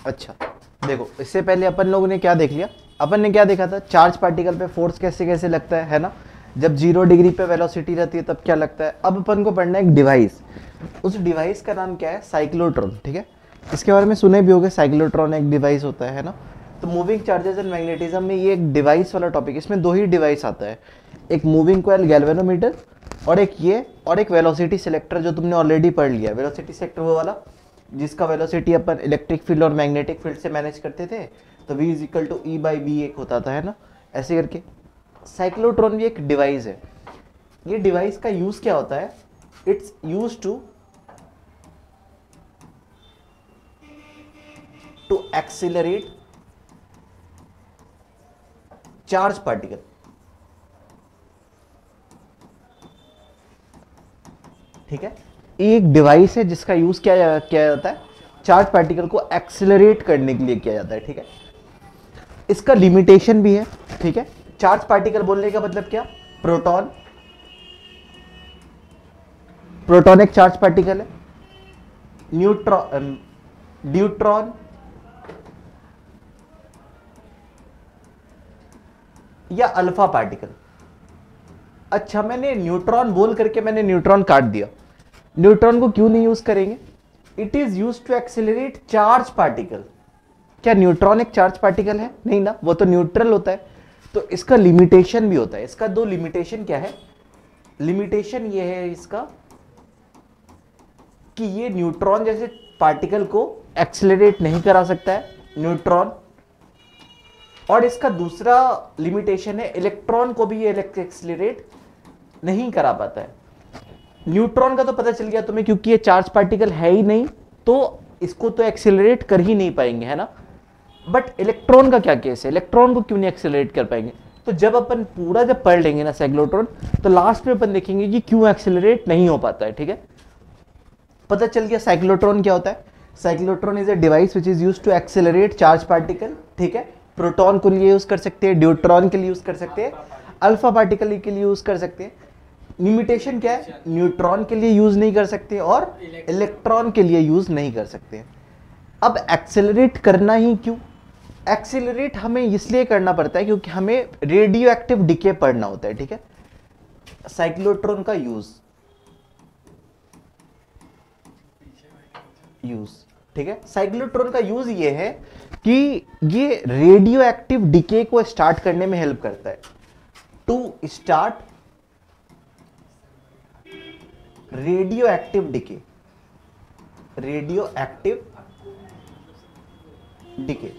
अच्छा देखो, इससे पहले अपन लोगों ने क्या देख लिया, अपन ने क्या देखा था, चार्ज पार्टिकल पे फोर्स कैसे कैसे लगता है ना। जब 0 डिग्री पे वेलोसिटी रहती है तब क्या लगता है। अब अपन को पढ़ना है एक डिवाइस, उस डिवाइस का नाम क्या है, साइक्लोट्रॉन। ठीक है, इसके बारे में सुने भी होगे, साइक्लोट्रॉन एक डिवाइस होता है ना। तो मूविंग चार्जेस एंड मैग्नेटिज्म में ये एक डिवाइस वाला टॉपिक, इसमें दो ही डिवाइस आता है, एक मूविंग कॉइल गैल्वेनोमीटर और एक ये, और एक वेलोसिटी सिलेक्टर जो तुमने ऑलरेडी पढ़ लिया। वेलोसिटी सिलेक्टर वो वाला जिसका वेलोसिटी अपन इलेक्ट्रिक फील्ड और मैग्नेटिक फील्ड से मैनेज करते थे, तो v is equal to E by B एक होता था, है ना, ऐसे करके। साइक्लोट्रॉन भी एक डिवाइस है। ये डिवाइस का यूज क्या होता है, it's use to accelerate charge particle. ठीक है, एक डिवाइस है जिसका यूज किया जाता है चार्ज पार्टिकल को एक्सेलरेट करने के लिए किया जाता है। ठीक है, इसका लिमिटेशन भी है। ठीक है, चार्ज पार्टिकल बोलने का मतलब क्या, प्रोटॉन, प्रोटॉन एक चार्ज पार्टिकल है, न्यूट्रॉन, ड्यूट्रॉन या अल्फा पार्टिकल। अच्छा, मैंने न्यूट्रॉन बोल करके मैंने न्यूट्रॉन काट दिया। न्यूट्रॉन को क्यों नहीं यूज करेंगे, it is use to accelerate charge particle. क्या न्यूट्रॉन एक चार्ज पार्टिकल है, नहीं ना, वो तो न्यूट्रल होता है। तो इसका लिमिटेशन भी होता है। इसका दो लिमिटेशन क्या है, लिमिटेशन ये है इसका कि ये न्यूट्रॉन जैसे पार्टिकल को एक्सेलरेट नहीं करा सकता है न्यूट्रॉन, और इसका दूसरा लिमिटेशन है इलेक्ट्रॉन को भी ये एक्सेलरेट नहीं करा पाता है। न्यूट्रॉन का तो पता चल गया तुम्हें, क्योंकि ये चार्ज पार्टिकल है ही नहीं तो इसको तो एक्सेलरेट कर ही नहीं पाएंगे, है ना। बट इलेक्ट्रॉन का क्या केस है, इलेक्ट्रॉन को क्यों नहीं एक्सेलरेट कर पाएंगे। तो जब अपन पूरा जब पढ़ लेंगे ना साइक्लोट्रॉन, तो लास्ट में अपन देखेंगे कि क्यों एक्सेलरेट नहीं हो पाता है। ठीक है, पता चल गया साइक्लोट्रॉन क्या होता है। Cyclotron is a device which is used to accelerate charge particle. ठीक है, प्रोटॉन के लिए यूज कर सकते हैं, ड्यूट्रॉन के लिए यूज कर सकते हैं, अल्फा पार्टिकल के लिए यूज कर सकते हैं। लिमिटेशन क्या है, न्यूट्रॉन के लिए यूज नहीं कर सकते और इलेक्ट्रॉन के लिए यूज नहीं कर सकते। अब एक्सेलरेट करना ही क्यों, एक्सेलरेट हमें इसलिए करना पड़ता है क्योंकि हमें रेडियो एक्टिव डिके पढ़ना होता है। ठीक है, साइक्लोट्रॉन का यूज ठीक है, साइक्लोट्रॉन का यूज ये है कि ये रेडियो एक्टिव डिके को स्टार्ट करने में हेल्प करता है। To start radio active decay, radio active decay.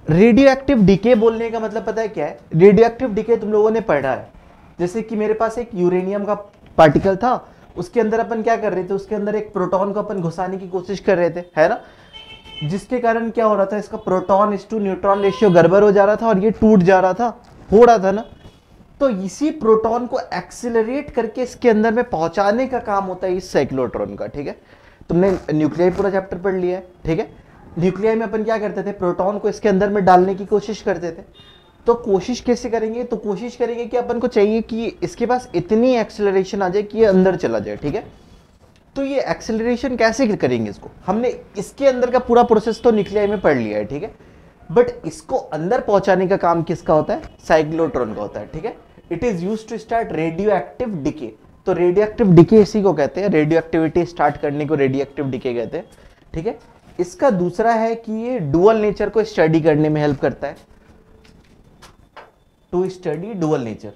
Radio active decay बोलने का मतलब पता है क्या है, रेडियो एक्टिव डिके तुम लोगों ने पढ़ा है। जैसे कि मेरे पास एक यूरेनियम का पार्टिकल था, उसके अंदर अपन क्या कर रहे थे, उसके अंदर एक प्रोटॉन को अपन घुसाने की कोशिश कर रहे थे, है ना, जिसके कारण क्या हो रहा था, इसका प्रोटॉन इस टू न्यूट्रॉन रेशियो गड़बड़ हो जा रहा था और ये टूट जा रहा था, हो रहा था ना। तो इसी प्रोटॉन को एक्सेलरेट करके इसके अंदर में पहुंचाने का काम होता है इस साइक्लोट्रॉन का। ठीक है, तुमने न्यूक्लियाई पूरा चैप्टर पढ़ लिया है। ठीक है, न्यूक्लियाई में अपन क्या करते थे, प्रोटॉन को इसके अंदर में डालने की कोशिश करते थे। तो कोशिश कैसे करेंगे, तो कोशिश करेंगे कि अपन को चाहिए कि इसके पास इतनी एक्सेलरेशन आ जाए कि ये अंदर चला जाए। ठीक है, तो ये एक्सेलरेशन कैसे करेंगे, इसको हमने इसके अंदर का पूरा प्रोसेस तो न्यूक्लियाई में पढ़ लिया है। ठीक है, बट इसको अंदर पहुंचाने का काम किसका होता है, साइक्लोट्रॉन का होता है। ठीक है, it is used to start radio active decay. तो रेडियो एक्टिव डिके इसी को कहते हैं, रेडियो एक्टिविटी स्टार्ट करने को रेडियो एक्टिव डिके कहते हैं। ठीक है, इसका दूसरा है कि ये डुअल नेचर को स्टडी करने में हेल्प करता है, to study dual nature.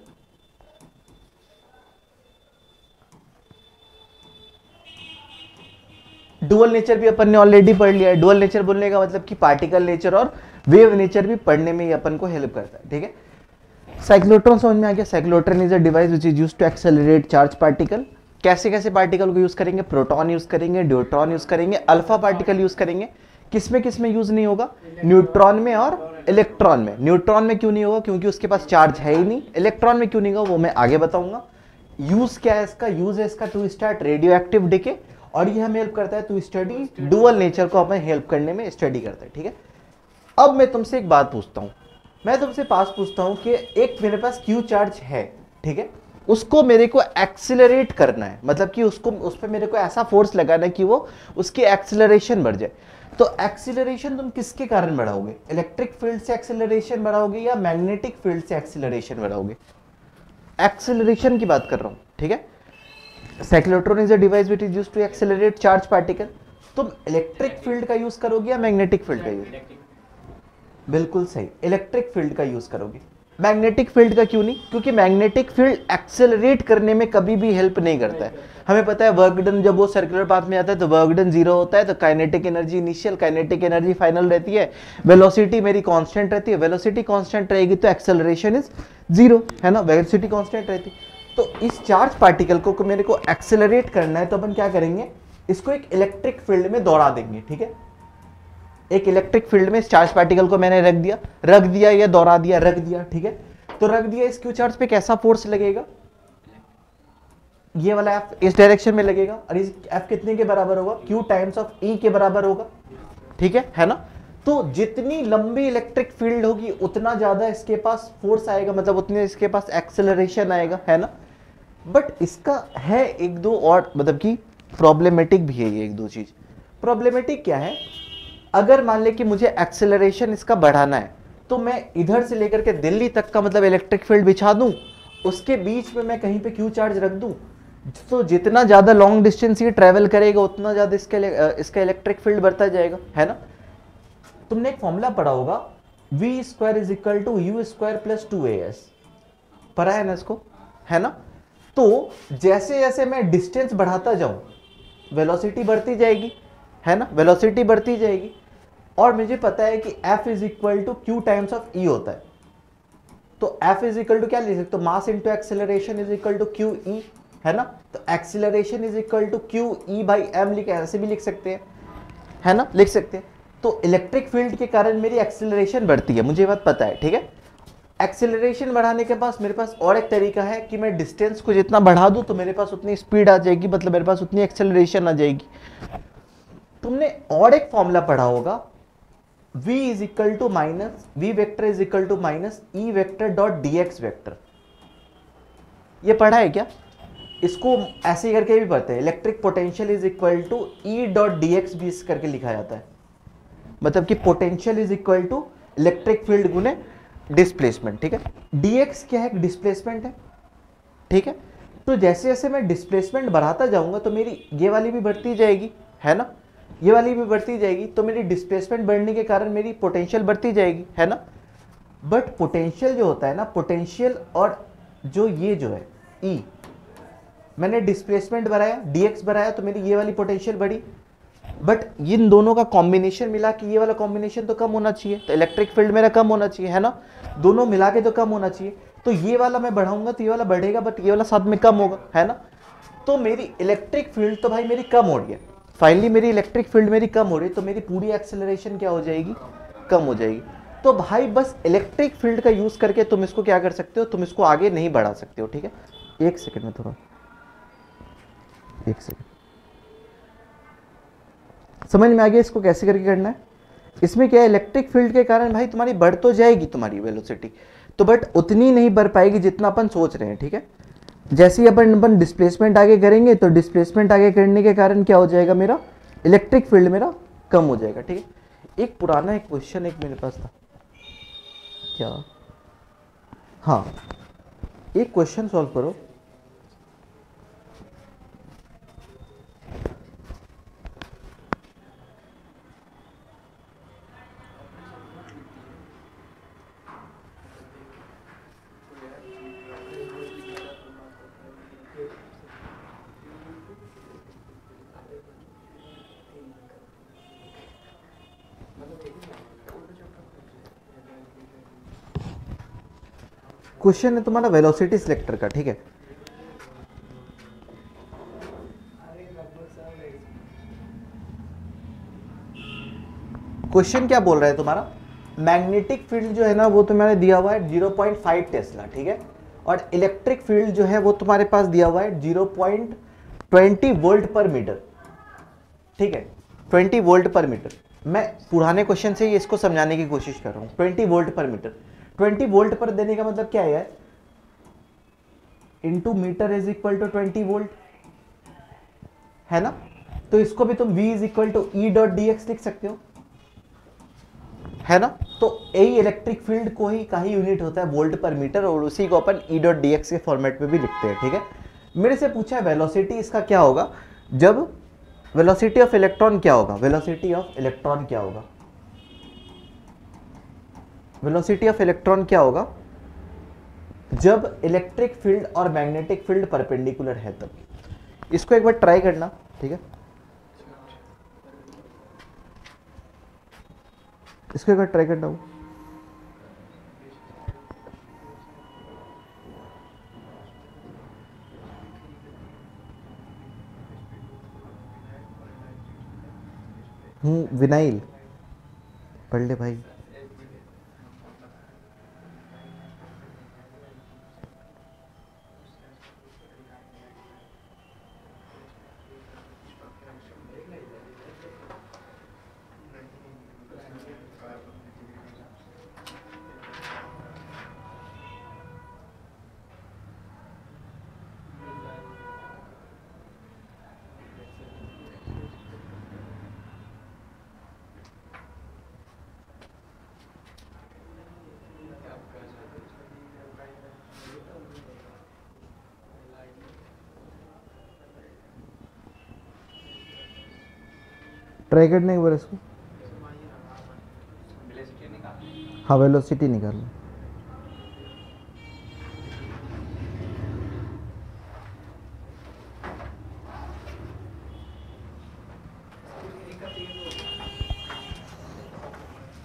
Dual nature भी अपन ने ऑलरेडी पढ़ लिया है। डुअल नेचर बोलने का मतलब कि पार्टिकल नेचर और वेव नेचर भी पढ़ने में ही अपन को हेल्प करता है। ठीक है, साइक्लोट्रॉन समझ में आ गया। Cyclotron is a device which is used to accelerate charge particle. कैसे कैसे पार्टिकल को यूज करेंगे, प्रोटॉन यूज करेंगे, ड्यूट्रॉन यूज करेंगे, अल्फा पार्टिकल यूज करेंगे। किसमें किसमें यूज नहीं होगा, न्यूट्रॉन में और इलेक्ट्रॉन में। न्यूट्रॉन में क्यों नहीं होगा, क्योंकि उसके पास चार्ज है ही नहीं। इलेक्ट्रॉन में क्यों नहीं होगा वो मैं आगे बताऊंगा। यूज क्या है इसका, यूज है इसका to start radio active decay, और ये हमें हेल्प करता है टू स्टडी डुअल नेचर को हमें हेल्प करने में स्टडी करता है। ठीक है, अब मैं तुमसे एक बात पूछता हूं, मैं तुमसे पास पूछता हूं कि एक मेरे पास क्यू चार्ज है, ठीक है, उसको मेरे को एक्सेलरेट करना है, मतलब कि उसको उस पर मेरे को ऐसा फोर्स लगाना है कि वो उसकी एक्सेलरेशन बढ़ जाए। तो एक्सीलरेशन तुम किसके कारण बढ़ाओगे? इलेक्ट्रिक फील्ड से एक्सीलरेशन बढ़ाओगे या मैग्नेटिक फील्ड से एक्सीलरेशन बढ़ाओगे? एक्सीलरेशन की बात कर रहा हूं, ठीक है। Cyclotron is a device which is used to accelerate charge particle. तुम इलेक्ट्रिक फील्ड का यूज करोगे या मैग्नेटिक फील्ड का यूज? बिल्कुल सही, इलेक्ट्रिक फील्ड का यूज करोगे। मैग्नेटिक फील्ड का क्यों नहीं? क्योंकि मैग्नेटिक फील्ड एक्सेलरेट करने में कभी भी हेल्प नहीं करता है। हमें पता है वर्क डन जब वो सर्कुलर पाथ में आता है तो वर्क डन जीरो होता है, तो kinetic energy initial, kinetic energy final रहती है, वेलोसिटी मेरी कांस्टेंट रहती है, वेलोसिटी कांस्टेंट रहेगी तो एक्सेलरेशन इज जीरो, है ना, वेलोसिटी कांस्टेंट रहती है। तो इस चार्ज पार्टिकल को मेरे को एक्सेलरेट करना है तो अपन क्या करेंगे, इसको एक इलेक्ट्रिक फील्ड में दौड़ा देंगे, ठीक है। एक इलेक्ट्रिक फील्ड में इस चार्ज पार्टिकल को मैंने रख दिया या दौड़ा दिया, रख दिया, ठीक है। तो रख दिया, इस क्यू चार्ज पे कैसा फोर्स लगेगा? ये वाला एफ इस डायरेक्शन में लगेगा, और इस एफ कितने के बराबर होगा? क्यू टाइम्स ऑफ ई के बराबर होगा, ठीक है ना। तो जितनी लंबी इलेक्ट्रिक फील्ड होगी उतना ज्यादा इसके पास फोर्स आएगा, मतलब उतने इसके पास एक्सेलरेशन आएगा, है ना। बट इसका है एक दो और, मतलब कि प्रॉब्लमेटिक भी है ये एक दो चीज। प्रॉब्लमेटिक क्या है? अगर मान ले कि मुझे एक्सेलरेशन इसका बढ़ाना है तो मैं इधर से लेकर के दिल्ली तक का मतलब इलेक्ट्रिक फील्ड बिछा दूं, उसके बीच में मैं कहीं पे क्यू चार्ज रख दूं, तो जितना ज्यादा लॉन्ग डिस्टेंस ये ट्रेवल करेगा उतना ज्यादा इसका इलेक्ट्रिक फील्ड बढ़ता जाएगा, है ना। तुमने एक फॉर्मूला पढ़ा होगा, v square is equal to u square plus 2as, पढ़ा है ना इसको, है ना। तो जैसे जैसे मैं डिस्टेंस बढ़ाता जाऊं वेलोसिटी बढ़ती जाएगी, है ना, वेलोसिटी बढ़ती जाएगी। और मुझे पता है कि F is equal to q times of E होता है, तो F इज इक्वल टू क्या लिख सकते हो? Mass into acceleration is equal to q E, है ना। तो acceleration is equal to q E by m लिख, ऐसे भी लिख सकते हैं, है ना, लिख सकते हैं। तो इलेक्ट्रिक फील्ड के कारण मेरी एक्सेलरेशन बढ़ती है, मुझे ये बात पता है, ठीक है। एक्सेलरेशन बढ़ाने के पास मेरे पास और एक तरीका है कि मैं डिस्टेंस को जितना बढ़ा दूं तो मेरे पास उतनी स्पीड आ जाएगी, मतलब मेरे पास उतनी एक्सेलरेशन आ जाएगी। तुमने और एक फॉर्मूला पढ़ा होगा, v is equal to minus v vector is equal to minus E vector dot dx vector. ये पढ़ा है क्या? इसको ऐसे करके भी पढ़ते हैं, electric potential is equal to E dot dx भी करके लिखा जाता है, मतलब कि potential is equal to electric field गुने डिस्प्लेसमेंट, ठीक है। dx क्या है? डिस्प्लेसमेंट है, ठीक है। तो जैसे जैसे मैं डिस्प्लेसमेंट बढ़ाता जाऊंगा तो मेरी ये वाली भी बढ़ती जाएगी, है ना, ये वाली भी बढ़ती जाएगी, तो मेरी डिस्प्लेसमेंट बढ़ने के कारण मेरी पोटेंशियल बढ़ती जाएगी, है ना। बट पोटेंशियल जो होता है ना, पोटेंशियल और जो ये जो है E, मैंने डिस्प्लेसमेंट बढ़ाया, dx बढ़ाया, तो मेरी ये वाली पोटेंशियल बढ़ी। बट इन दोनों का कॉम्बिनेशन मिला कि ये वाला कॉम्बिनेशन तो कम होना चाहिए, तो इलेक्ट्रिक फील्ड मेरा कम होना चाहिए, है ना। दोनों मिला के तो कम होना चाहिए, तो ये वाला मैं बढ़ाऊंगा तो ये वाला बढ़ेगा, बट ये वाला साथ में कम होगा, है ना। तो मेरी इलेक्ट्रिक फील्ड तो भाई मेरी कम हो रही है, फाइनली मेरी इलेक्ट्रिक फील्ड मेरी कम हो रही है, तो मेरी पूरी एक्सेलरेशन क्या हो जाएगी? कम हो जाएगी। तो भाई बस इलेक्ट्रिक फील्ड का यूज करके तुम इसको क्या कर सकते हो? तुम इसको आगे नहीं बढ़ा सकते हो, ठीक है। एक सेकंड में थोड़ा, एक सेकंड, समझ में आ गया इसको कैसे करके करना है? इसमें क्या है, इलेक्ट्रिक फील्ड के कारण भाई तुम्हारी बढ़ तो जाएगी तुम्हारी वेलोसिटी, तो बट उतनी नहीं बढ़ पाएगी जितना अपन सोच रहे हैं, ठीक है। जैसे ही अपन डिस्प्लेसमेंट आगे करेंगे तो डिस्प्लेसमेंट आगे करने के कारण क्या हो जाएगा, मेरा इलेक्ट्रिक फील्ड मेरा कम हो जाएगा, ठीक है। एक पुराना एक क्वेश्चन एक मेरे पास था, क्या, हाँ, एक क्वेश्चन सॉल्व करो। क्वेश्चन है तुम्हारा वेलोसिटी सिलेक्टर का, ठीक है। क्वेश्चन क्या बोल रहा है तुम्हारा, मैग्नेटिक फील्ड जो है ना वो तुम्हारे दिया हुआ है 0.5 टेस्ला, ठीक है। और इलेक्ट्रिक फील्ड जो है वो तुम्हारे पास दिया हुआ है 0.20 वोल्ट पर मीटर, ठीक है, 20 वोल्ट पर मीटर। मैं पुराने क्वेश्चन से ही इसको समझाने की कोशिश कर रहा हूं, 20 वोल्ट पर मीटर। 20 वोल्ट पर देने का मतलब क्या है यार, into metre is equal to 20 volt, है ना। तो इसको भी तुम v is equal to E dot D x लिख सकते हो, है ना। तो यही इलेक्ट्रिक फील्ड को ही का ही यूनिट होता है वोल्ट पर मीटर, और उसी को अपन ई डॉट डी एक्स के फॉर्मेट में भी लिखते हैं, ठीक है। मेरे से पूछा है वेलोसिटी इसका क्या होगा, जब वेलोसिटी ऑफ इलेक्ट्रॉन क्या होगा, वेलोसिटी ऑफ इलेक्ट्रॉन क्या होगा, वेलोसिटी ऑफ इलेक्ट्रॉन क्या होगा जब इलेक्ट्रिक फील्ड और मैग्नेटिक फील्ड परपेंडिकुलर है तब। इसको एक बार ट्राई करना, ठीक है, इसको एक बार ट्राई करना हो। विनाइल पढ़ ले भाई। ट्राई करने के बाद इसको, हाँ वेलोसिटी निकाल लो।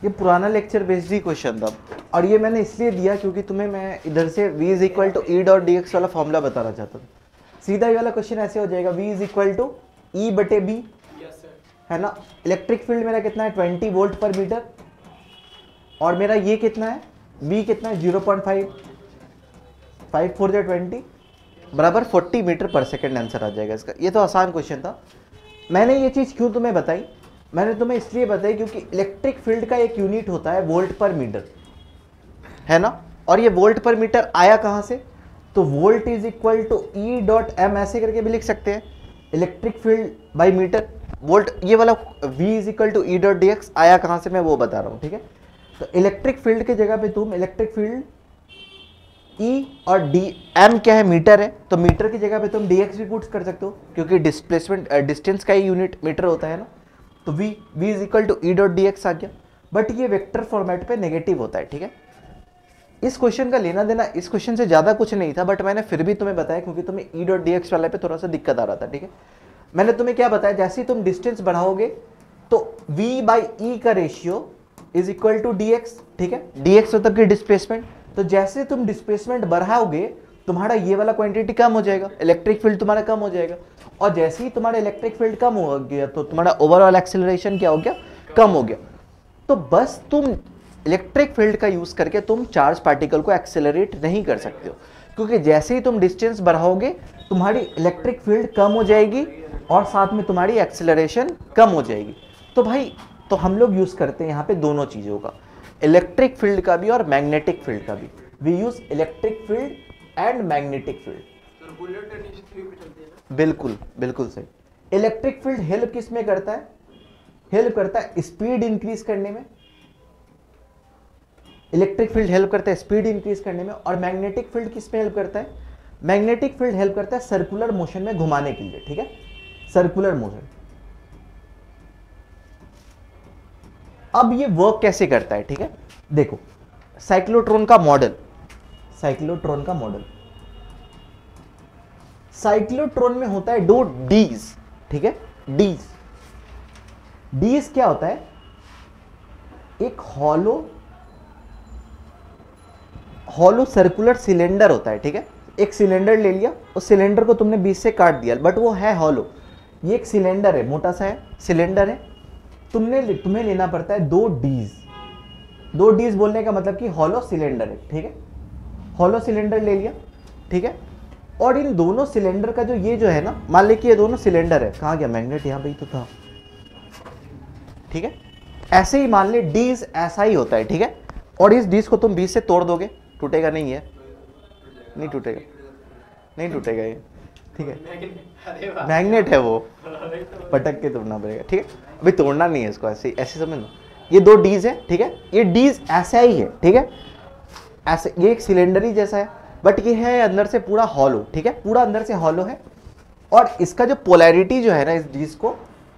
ये पुराना लेक्चर बेस्ड ही क्वेश्चन था, और ये मैंने इसलिए दिया क्योंकि तुम्हें मैं इधर से v is equal to E dot D x वाला फॉर्मूला बताना चाहता था। सीधा ये वाला क्वेश्चन ऐसे हो जाएगा, v इज इक्वल टू ई बटे बी, है ना। इलेक्ट्रिक फील्ड मेरा कितना है 20 वोल्ट पर मीटर, और मेरा ये कितना है b कितना है 0.5, 5 4 20 बराबर 40 मीटर पर सेकेंड आंसर आ जाएगा इसका। ये तो आसान क्वेश्चन था। मैंने ये चीज़ क्यों तुम्हें बताई, मैंने तुम्हें इसलिए बताई क्योंकि इलेक्ट्रिक फील्ड का एक यूनिट होता है वोल्ट पर मीटर, है ना। और ये वोल्ट पर मीटर आया कहाँ से, तो volt is equal to E dot m ऐसे करके भी लिख सकते हैं, electric field by metre volt. ये वाला v is equal to E dot D x आया कहाँ से, मैं वो बता रहा हूँ, ठीक है। तो इलेक्ट्रिक फील्ड की जगह पे तुम इलेक्ट्रिक फील्ड E और डी एम क्या है मीटर है, तो मीटर की जगह पे तुम डी एक्स भी पुट कर सकते हो क्योंकि डिस्प्लेसमेंट डिस्टेंस का ही यूनिट मीटर होता है ना। तो v is equal to E dot D X आ गया, बट ये वेक्टर फॉर्मेट पे नेगेटिव होता है, ठीक है। इस क्वेश्चन का लेना देना इस क्वेश्चन से ज़्यादा कुछ नहीं था, बट मैंने फिर भी तुम्हें बताया क्योंकि तुम्हें ई डॉट डी एक्स वाले पे थोड़ा सा दिक्कत आ रहा था, ठीक है। मैंने तुम्हें क्या बताया, जैसे ही तुम डिस्टेंस बढ़ाओगे तो v बाई ई का ratio is equal to d x, ठीक है। डी एक्स मतलब कि डिस्प्लेसमेंट, तो जैसे तुम डिस्प्लेसमेंट बढ़ाओगे तुम्हारा ये वाला क्वांटिटी कम हो जाएगा, इलेक्ट्रिक फील्ड तुम्हारा कम हो जाएगा, और जैसे ही तुम्हारा इलेक्ट्रिक फील्ड कम हो गया तो तुम्हारा ओवरऑल एक्सेलरेशन क्या हो गया, कम हो गया। तो बस तुम इलेक्ट्रिक फील्ड का यूज करके तुम चार्ज पार्टिकल को एक्सेलरेट नहीं कर सकते हो, क्योंकि जैसे ही तुम डिस्टेंस बढ़ाओगे तुम्हारी इलेक्ट्रिक फील्ड कम हो जाएगी और साथ में तुम्हारी एक्सेलरेशन कम हो जाएगी। तो भाई तो हम लोग यूज करते हैं यहाँ पे दोनों चीजों का, इलेक्ट्रिक फील्ड का भी और मैग्नेटिक फील्ड का भी। We use electric field and magnetic field. बिल्कुल बिल्कुल सही। इलेक्ट्रिक फील्ड हेल्प किस में करता है, हेल्प करता है स्पीड इंक्रीज करने में, इलेक्ट्रिक फील्ड हेल्प करता है स्पीड इंक्रीज करने में, और मैग्नेटिक फील्ड किस में हेल्प करता है, मैग्नेटिक फील्ड हेल्प करता है सर्कुलर मोशन में घुमाने के लिए, ठीक है, सर्कुलर मोशन। अब ये वर्क कैसे करता है, ठीक है, देखो साइक्लोट्रॉन का मॉडल, साइक्लोट्रॉन का मॉडल, साइक्लोट्रॉन में होता है दो डीज, ठीक है, डीज। डीज क्या होता है, एक हॉलो सर्कुलर सिलेंडर होता है, ठीक है। एक सिलेंडर ले लिया, उस सिलेंडर को तुमने बीच से काट दिया, बट वो है हॉलो। ये एक सिलेंडर है, मोटा सा है, सिलेंडर है, तुम्हें लेना पड़ता है दो डीज। दो डीज बोलने का मतलब कि हॉलो सिलेंडर है, ठीक है, हॉलो सिलेंडर ले लिया, ठीक है। और इन दोनों सिलेंडर का जो ये जो है ना, मान ले कि ये दोनों सिलेंडर है, कहाँ गया मैग्नेट, यहाँ पे ही तो था, ठीक है। ऐसे ही मान ले डीज ऐसा ही होता है, ठीक है। और इस डीज को तुम बीच से तोड़ दोगे, टूटेगा नहीं है, नहीं टूटेगा, नहीं टूटेगा ये, ठीक है, मैग्नेट है वो, पटक के तोड़ना पड़ेगा, ठीक है। अभी तोड़ना नहीं है इसको, ऐसे ऐसे समझ लो, ये दो डीज है, ठीक है, ये डीज ऐसा ही है, ठीक है, ऐसे ये एक सिलेंडर ही जैसा है, बट ये है अंदर से पूरा हॉलो, ठीक है, पूरा अंदर से हॉलो है। और इसका जो पोलैरिटी जो है ना, इस डीज को,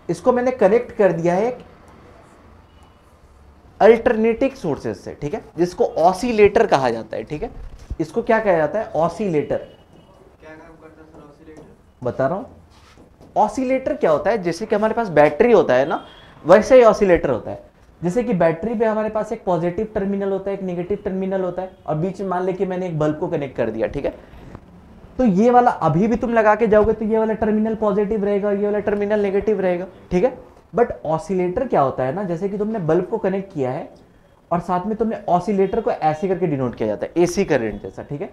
इसको मैंने कनेक्ट कर दिया है अल्टरनेटिंग सोर्सेज से, ठीक है, जिसको ऑसिलेटर कहा जाता है, ठीक है, इसको क्या कहा जाता है, ऑसिलेटर। क्या काम करता है सर ऑसिलेटर? बता रहा हूं। ऑसिलेटर क्या होता है, जैसे कि हमारे पास बैटरी होता है ना, वैसे ही ऑसिलेटर होता है। जैसे कि बैटरी पे हमारे पास एक पॉजिटिव टर्मिनल होता है, एक नेगेटिव टर्मिनल होता है, और बीच में मान ले कि मैंने एक बल्ब को कनेक्ट कर दिया, ठीक है, तो ये वाला अभी भी तुम लगा के जाओगे तो ये वाला टर्मिनल पॉजिटिव रहेगा, ये वाला टर्मिनल नेगेटिव रहेगा, ठीक है। बट ऑसिलेटर क्या होता है ना, जैसे कि तुमने बल्ब को कनेक्ट किया है और साथ में तुमने ऑसिलेटर को ऐसे करके डिनोट किया जाता है, एसी करंट जैसा, ठीक है।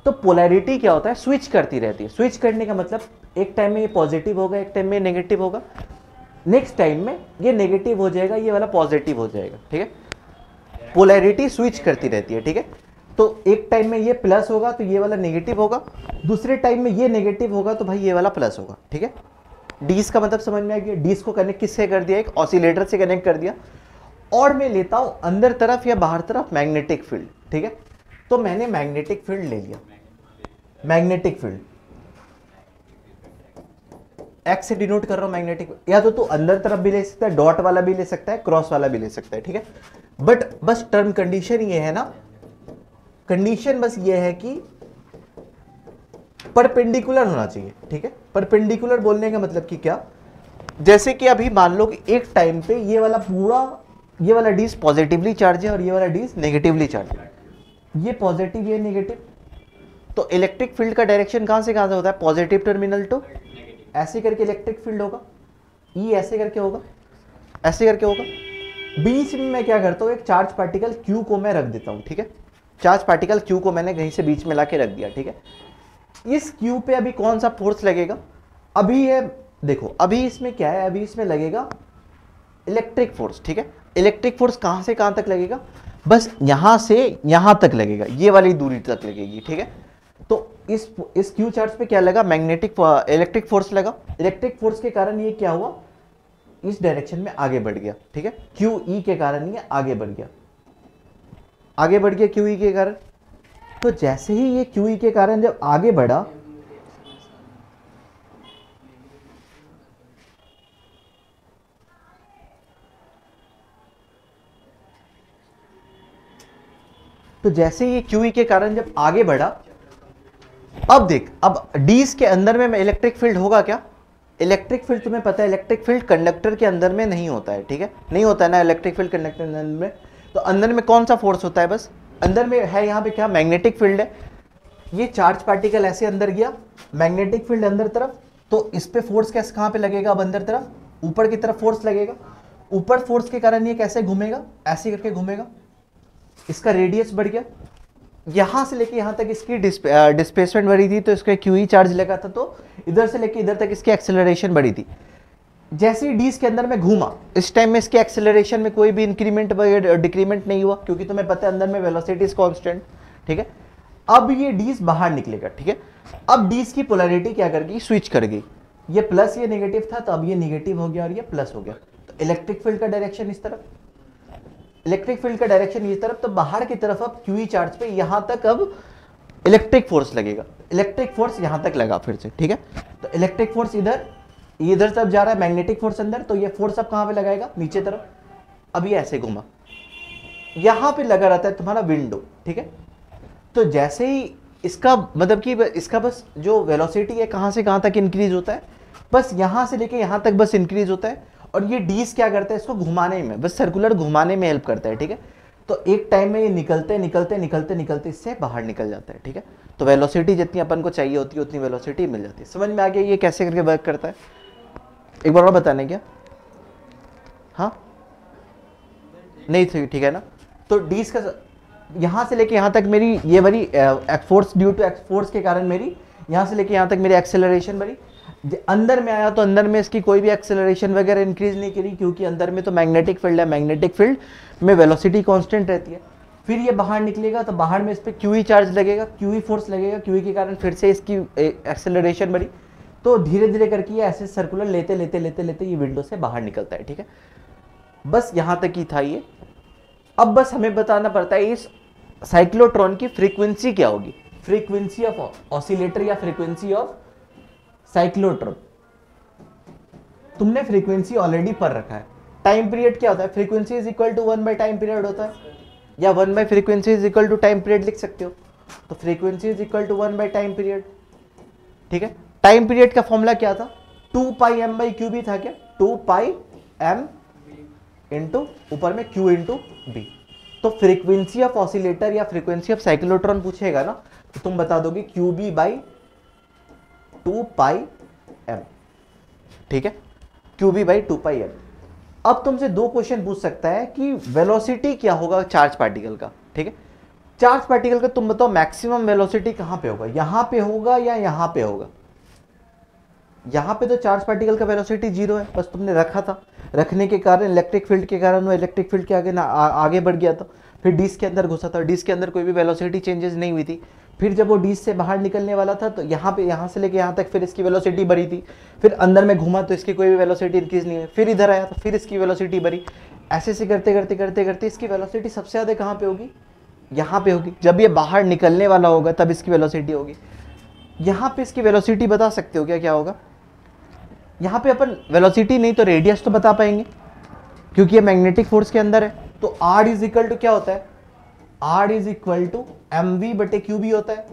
तो पोलैरिटी क्या होता है, स्विच करती रहती है। स्विच करने का मतलब एक टाइम में ये पॉजिटिव होगा, एक टाइम में नेगेटिव होगा, नेक्स्ट टाइम में ये नेगेटिव हो जाएगा, ये वाला पॉजिटिव हो जाएगा, ठीक है। पोलैरिटी स्विच करती रहती है, ठीक है। तो एक टाइम में ये प्लस होगा तो ये वाला नेगेटिव होगा, दूसरे टाइम में ये नेगेटिव होगा तो भाई ये वाला प्लस होगा, ठीक है। डीज का मतलब समझ में आ गया। डीज को कनेक्ट किससे कर दिया, एक ऑसिलेटर से कनेक्ट कर दिया। और मैं लेता हूं अंदर तरफ या बाहर तरफ मैग्नेटिक फील्ड, ठीक है। तो मैंने मैग्नेटिक फील्ड ले लिया, मैग्नेटिक फील्ड एक्स से डिनोट कर रहा हूं मैग्नेटिक, या तो तू अंदर तरफ भी ले सकता है, डॉट वाला भी ले सकता है, क्रॉस वाला भी ले सकता है, ठीक है। बट बस टर्म कंडीशन ये है ना, कंडीशन बस ये है कि परपेंडिकुलर होना चाहिए, ठीक है। परपेंडिकुलर बोलने का मतलब कि क्या, जैसे कि अभी मान लो कि एक टाइम पे ये वाला पूरा, ये वाला डीज पॉजिटिवली चार्ज है और ये वाला डीज नेगेटिवली चार्ज है, ये पॉजिटिव ये नेगेटिव, तो इलेक्ट्रिक फील्ड का डायरेक्शन कहां से होता है, पॉजिटिव टर्मिनल टू ऐसे करके इलेक्ट्रिक फील्ड होगा, ई ऐसे करके होगा, ऐसे करके होगा। बीच में मैं क्या करता हूं, एक चार्ज पार्टिकल क्यू को मैं रख देता हूं, ठीक है। चार्ज पार्टिकल क्यू को मैंने कहीं से बीच में लाके रख दिया, ठीक है। इस क्यू पे अभी कौन सा फोर्स लगेगा, अभी ये देखो, अभी इसमें क्या है, अभी इसमें लगेगा इलेक्ट्रिक फोर्स, ठीक है। इलेक्ट्रिक फोर्स कहां से कहां तक लगेगा, बस यहां से यहां तक लगेगा, ये वाली दूरी तक लगेगी, ठीक है। तो इस क्यू चार्ज पे क्या लगा, मैग्नेटिक इलेक्ट्रिक फोर्स लगा। इलेक्ट्रिक फोर्स के कारण ये क्या हुआ, इस डायरेक्शन में आगे बढ़ गया, ठीक है। क्यू ई के कारण ये आगे बढ़ गया, आगे बढ़ गया क्यू ई के कारण। तो जैसे ही ये क्यू ई के कारण जब आगे बढ़ा, तो जैसे ये क्यू ई के कारण जब आगे बढ़ा, अब देख, अब डीज के अंदर में इलेक्ट्रिक फील्ड होगा क्या, इलेक्ट्रिक फील्ड तुम्हें पता है, इलेक्ट्रिक फील्ड कंडक्टर के अंदर में नहीं होता है, ठीक है, नहीं होता है ना इलेक्ट्रिक फील्ड कंडक्टर के अंदर में। तो अंदर में कौन सा फोर्स होता है, बस अंदर में है, यहाँ पे क्या मैग्नेटिक फील्ड है। ये चार्ज पार्टिकल ऐसे अंदर गया, मैग्नेटिक फील्ड अंदर तरफ, तो इस पे फोर्स कैसे कहां पे लगेगा, अब अंदर तरफ ऊपर की तरफ फोर्स लगेगा। ऊपर फोर्स के कारण ये कैसे घूमेगा, ऐसे करके घूमेगा, इसका रेडियस बढ़ गया, यहां से लेके यहां तक इसकी डिस्प्लेसमेंट बढ़ी थी, तो इसका क्यूई चार्ज लगा था, तो इधर से लेके इधर तक इसकी एक्सेलरेशन बढ़ी थी। जैसे ही डीज के अंदर में घूमा, इस टाइम में इसके एक्सेलरेशन में कोई भी इंक्रीमेंट डिक्रीमेंट नहीं हुआ, क्योंकि तुम्हें पता है अंदर में वेलोसिटी इज कांस्टेंट, ठीक है। अब ये डीज बाहर निकलेगा, ठीक है। अब डीज की पोलैरिटी क्या कर गई, स्विच कर गई, ये प्लस ये नेगेटिव था, तो अब ये नेगेटिव हो गया और ये प्लस हो गया। तो इलेक्ट्रिक फील्ड का डायरेक्शन इस तरफ, इलेक्ट्रिक फील्ड का डायरेक्शन इस तरफ, तो बाहर की तरफ अब क्यूई चार्ज पे यहां तक अब इलेक्ट्रिक फोर्स लगेगा, इलेक्ट्रिक फोर्स यहां तक लगा फिर से, ठीक है। तो इलेक्ट्रिक फोर्स इधर तरफ जा रहा है, मैग्नेटिक फोर्स अंदर, तो ये फोर्स अब कहां पे लगाएगा, नीचे तरफ। अब ये ऐसे घुमा, यहां पे लगा रहता है तुम्हारा विंडो, ठीक है। तो जैसे ही इसका मतलब कि इसका बस जो वेलोसिटी है कहां से कहां तक इंक्रीज होता है, बस यहां से लेके यहां तक बस इंक्रीज होता है, और ये डीज क्या करता है, इसको घुमाने में, बस सर्कुलर घुमाने में हेल्प करता है, ठीक है। तो एक टाइम में ये निकलते निकलते निकलते निकलते इससे बाहर निकल जाता है, ठीक है। तो वेलोसिटी जितनी अपन को चाहिए होती है उतनी वेलोसिटी मिल जाती है। समझ में आ गया ये कैसे करके वर्क करता है, एक बार और बताने क्या, हाँ नहीं थी, ठीक है ना। तो डीज का यहां से लेके यहां तक मेरी ये वाली फोर्स, ड्यू टू फोर्स के कारण मेरी यहां से लेके यहां तक मेरी एक्सेलरेशन बढ़ी। अंदर में आया तो अंदर में इसकी कोई भी एक्सेलरेशन वगैरह इंक्रीज नहीं करी, क्योंकि अंदर में तो मैग्नेटिक फील्ड है, मैग्नेटिक फील्ड में वेलोसिटी कांस्टेंट रहती है। फिर ये बाहर निकलेगा तो बाहर में इस पर क्यूई चार्ज लगेगा, क्यूई फोर्स लगेगा, क्यूई के कारण फिर से इसकी एक्सेलरेशन बढ़ी। तो धीरे धीरे करके ये ऐसे सर्कुलर लेते लेते लेते लेते ये विंडो से बाहर निकलता है, ठीक है। बस यहां तक ही था ये। अब बस हमें बताना पड़ता है इस साइक्लोट्रॉन की फ्रीक्वेंसी क्या होगी, फ्रीक्वेंसी ऑफ ऑसिलेटर या फ्रीक्वेंसी ऑफ साइक्लोट्रॉन। तुमने फ्रीक्वेंसी ऑलरेडी पढ़ रखा है। टाइम पीरियड क्या होता है, frequency is equal to 1 by time period होता है, या 1 by frequency is equal to time period लिख सकते हो। तो frequency is equal to 1 by time period, ठीक है। टाइम पीरियड का फॉर्मूला क्या था, 2 pi m by q B था क्या, 2 पाई एम इंटू ऊपर में क्यू इंटू बी। तो फ्रीक्वेंसी ऑफ ऑसिलेटर या फ्रीक्वेंसी ऑफ साइक्लोट्रॉन पूछेगा ना, तो तुम बता दोगे q B by 2 pi m, ठीक है, q B by 2 pi m. अब तुमसे दो क्वेश्चन पूछ सकता है कि वेलोसिटी क्या होगा चार्ज पार्टिकल का, ठीक है। चार्ज पार्टिकल का तुम बताओ मैक्सिमम वेलोसिटी कहां पे होगा, यहां पे होगा या यहां पे होगा। यहां पे तो चार्ज पार्टिकल का वेलोसिटी 0 है, बस तुमने रखा था, रखने के कारण इलेक्ट्रिक फील्ड के कारण वो इलेक्ट्रिक फील्ड के आगे आगे बढ़ गया था, फिर डिस्क के अंदर घुसा था, डिस्क के अंदर कोई भी वेलोसिटी चेंजेस नहीं हुई थी। फिर जब वो डिस्क से बाहर निकलने वाला था तो यहाँ से लेके यहाँ तक फिर इसकी वेलोसिटी बढ़ी थी, फिर अंदर में घुमा तो इसकी कोई भी वेलोसिटी इंक्रीज नहीं है, फिर इधर आया तो फिर इसकी वेलोसिटी बढ़ी। ऐसे से करते करते करते करते इसकी वेलोसिटी सबसे ज़्यादा कहाँ पे होगी, यहाँ पे होगी। जब ये बाहर निकलने वाला होगा तब इसकी वेलोसिटी होगी। यहाँ पे इसकी वेलोसिटी बता सकते हो क्या, क्या होगा। यहाँ पे अपन वेलोसिटी नहीं तो रेडियस तो बता पाएंगे, क्योंकि ये मैग्नेटिक फोर्स के अंदर है। तो आर इज इक्वल टू क्या होता है, r is equal to m v बटे क्यू बी होता है।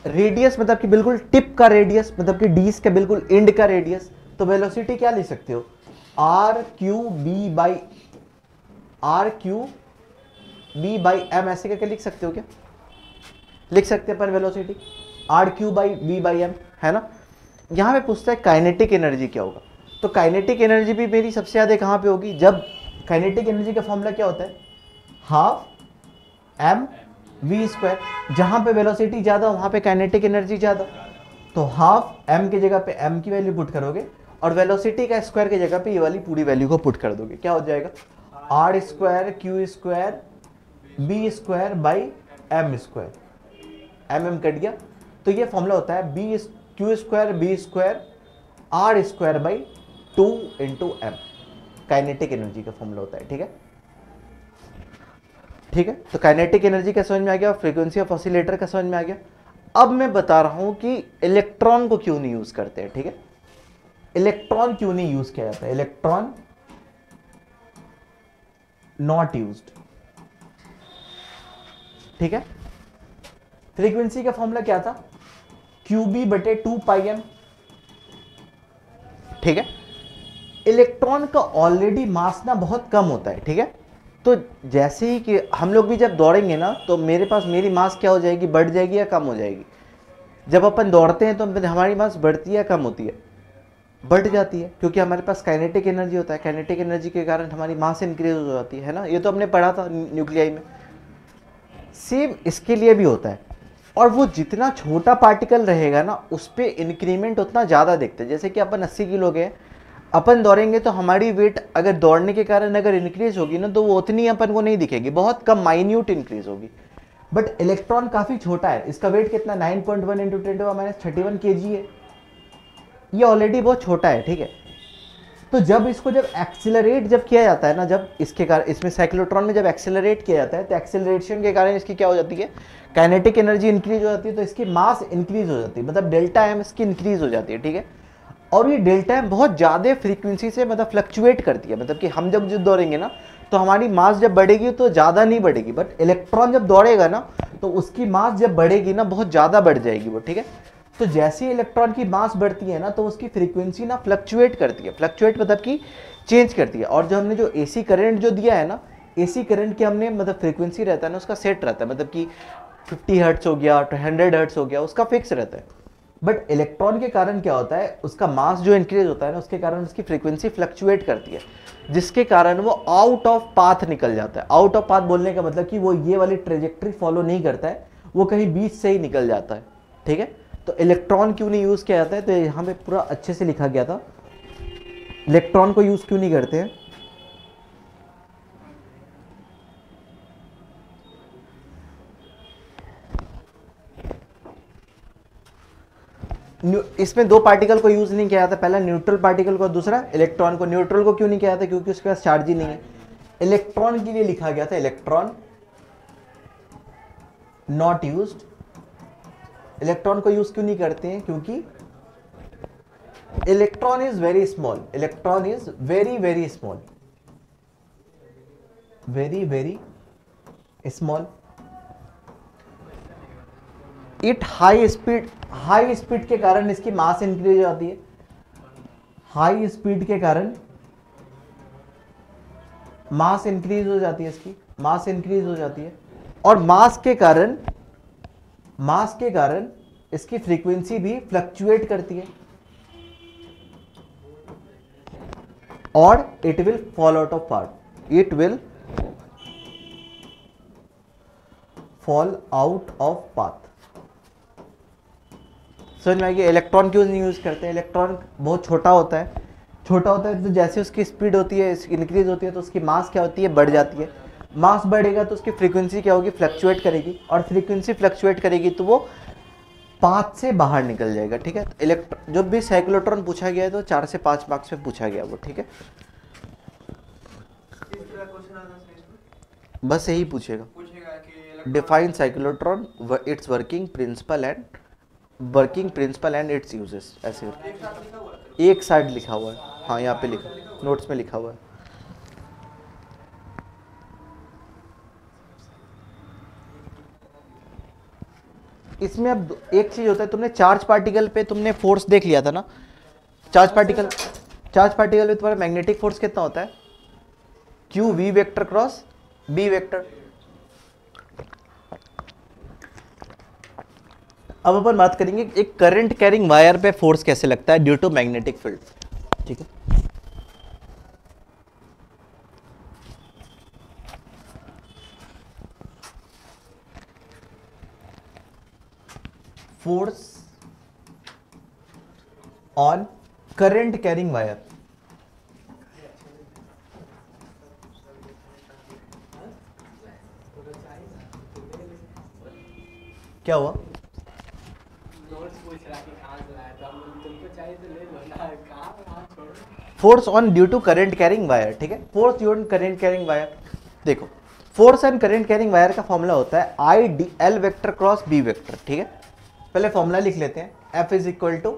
रेडियस मतलब कि बिल्कुल टिप का रेडियस, मतलब कि डीस का बिल्कुल एंड का रेडियस। तो वेलोसिटी क्या लिख सकते हो, R Q B by M, ऐसे करके लिख सकते हो क्या, लिख सकते हैं अपन velocity R Q by B by M, है ना। यहां पे पूछता है काइनेटिक एनर्जी क्या होगा, तो काइनेटिक एनर्जी भी मेरी सबसे ज्यादा कहां पे होगी, जब काइनेटिक एनर्जी का फॉर्मूला क्या होता है, हाफ एम वी स्क्वायर। जहां पे वेलोसिटी ज्यादा वहां पे काइनेटिक एनर्जी ज्यादा, तो हाफ एम की जगह पे एम की वैल्यू पुट करोगे और वेलोसिटी का स्क्वायर की जगह पे ये वाली पूरी वैल्यू को पुट कर दोगे, क्या हो जाएगा, r square q square B square by m square, m cut गया। तो ये फॉर्मूला होता है B q square B square r square by 2 into m, kinetic energy का फॉर्मूला होता है, ठीक है। ठीक है, तो काइनेटिक एनर्जी का समझ में आ गया और फ्रीक्वेंसी ऑफ ऑसिलेटर का समझ में आ गया। अब मैं बता रहा हूं कि इलेक्ट्रॉन को क्यों नहीं यूज करते हैं, ठीक है। इलेक्ट्रॉन क्यों नहीं यूज किया जाता है, इलेक्ट्रॉन नॉट यूज्ड, ठीक है। फ्रीक्वेंसी का फॉर्मूला क्या था, क्यूबी बटे 2 पाई एम, ठीक है। इलेक्ट्रॉन का ऑलरेडी मास ना बहुत कम होता है, ठीक है। तो जैसे ही कि हम लोग भी जब दौड़ेंगे ना तो मेरी मास क्या हो जाएगी, बढ़ जाएगी या कम हो जाएगी। जब अपन दौड़ते हैं तो हमारी मास बढ़ती है या कम होती है, बढ़ जाती है, क्योंकि हमारे पास काइनेटिक एनर्जी होता है। काइनेटिक एनर्जी के कारण हमारी मास इंक्रीज हो जाती है ना, ये तो हमने पढ़ा था न्यूक्लियाई में। सेम इसके लिए भी होता है, और वो जितना छोटा पार्टिकल रहेगा ना उस पर इंक्रीमेंट उतना ज़्यादा देखते हैं। जैसे कि अपन 80 किलो के अपन दौड़ेंगे तो हमारी वेट अगर दौड़ने के कारण अगर इंक्रीज होगी ना तो वो उतनी अपन को नहीं दिखेगी, बहुत कम माइन्यूट इंक्रीज होगी। बट इलेक्ट्रॉन काफ़ी छोटा है, इसका वेट कितना 9.1 इंटू 10⁻31 kg है, ये ऑलरेडी बहुत छोटा है, ठीक है। तो जब इसको जब एक्सिलरेट जब किया जाता है ना, जब इसके कारण इसमें साइक्लोट्रॉन में जब एक्सिलरेट किया जाता है तो एक्सिलरेशन के कारण इसकी क्या हो जाती है, काइनेटिक एनर्जी इंक्रीज हो जाती है, तो इसकी मास इंक्रीज हो जाती है, मतलब डेल्टा एम इसकी इंक्रीज हो जाती है, ठीक है। और ये डेल्टा एम बहुत ज़्यादा फ्रीक्वेंसी से मतलब फ्लक्चुएट करती है, मतलब कि हम जब दौड़ेंगे ना तो हमारी मास जब बढ़ेगी तो ज़्यादा नहीं बढ़ेगी, बट इलेक्ट्रॉन जब दौड़ेगा ना तो उसकी मास जब बढ़ेगी ना बहुत ज़्यादा बढ़ जाएगी वो, ठीक है। तो जैसे ही इलेक्ट्रॉन की मास बढ़ती है ना तो उसकी फ्रीक्वेंसी ना फ्लक्चुएट करती है, फ्लक्चुएट मतलब कि चेंज करती है। और जो हमने जो एसी करंट जो दिया है ना, एसी करंट की हमने मतलब फ्रीक्वेंसी रहता है ना उसका सेट रहता है, मतलब कि 50 हर्ट्ज हो गया, 100 हर्ट्ज हो गया, उसका फिक्स रहता है। बट इलेक्ट्रॉन के कारण क्या होता है, उसका मास जो इंक्रीज होता है ना उसके कारण उसकी फ्रीक्वेंसी फ्लक्चुएट करती है, जिसके कारण वो आउट ऑफ पाथ निकल जाता है। आउट ऑफ पाथ बोलने का मतलब कि वो ये वाली ट्रेजेक्ट्री फॉलो नहीं करता है, वो कहीं बीच से ही निकल जाता है, ठीक है। तो इलेक्ट्रॉन क्यों नहीं यूज किया जाता है, तो यहाँ पे पूरा अच्छे से लिखा गया था इलेक्ट्रॉन को यूज क्यों नहीं करते हैं। इसमें दो पार्टिकल को यूज नहीं किया जाता, पहला न्यूट्रल पार्टिकल को, दूसरा इलेक्ट्रॉन को। न्यूट्रल को क्यों नहीं किया जाता? क्योंकि उसके पास चार्ज ही नहीं है। इलेक्ट्रॉन के लिए लिखा गया था इलेक्ट्रॉन नॉट यूज्ड। इलेक्ट्रॉन को यूज क्यों नहीं करते हैं? क्योंकि electron is very small, electron is very very small, very very small. It high speed के कारण इसकी मास इंक्रीज हो जाती है। हाई स्पीड के कारण मास इंक्रीज हो जाती है, इसकी मास इंक्रीज हो जाती है। और मास के कारण इसकी फ्रीक्वेंसी भी फ्लक्चुएट करती है और it will fall out of path. It will fall out of path. समझ में आएगी? इलेक्ट्रॉन क्यों नहीं यूज करते हैं? इलेक्ट्रॉन बहुत छोटा होता है, तो जैसे उसकी स्पीड होती है, इंक्रीज होती है, तो उसकी मास क्या होती है? बढ़ जाती है। मास बढ़ेगा तो उसकी फ्रीक्वेंसी क्या होगी? फ्लक्चुएट करेगी, और फ्रीक्वेंसी फ्लक्चुएट करेगी तो वो पाथ से बाहर निकल जाएगा। ठीक है? तो जब भी साइक्लोट्रॉन पूछा गया है तो 4 से 5 मार्क्स में पूछा गया वो। ठीक है? बस यही पूछेगा define cyclotron, it's working principle and it's uses. ऐसे एक साइड लिखा हुआ है, हाँ यहाँ पे लिखा, नोट्स में लिखा हुआ है। इसमें अब एक चीज होता है, तुमने चार्ज पार्टिकल पे तुमने फोर्स देख लिया था ना। चार्ज पार्टिकल पे तुम्हारा मैग्नेटिक फोर्स कितना होता है? Q V vector cross B vector. अब अपन बात करेंगे एक करंट कैरिंग वायर पे फोर्स कैसे लगता है ड्यू टू मैग्नेटिक फील्ड। ठीक है? Force on current carrying wire. क्या हुआ? Force on due to current carrying wire. ठीक है? Force due to current carrying wire. देखो, force on current carrying wire का फॉर्मूला होता है I D L vector cross B vector. ठीक है? पहले फॉर्मूला लिख लेते हैं, F is equal to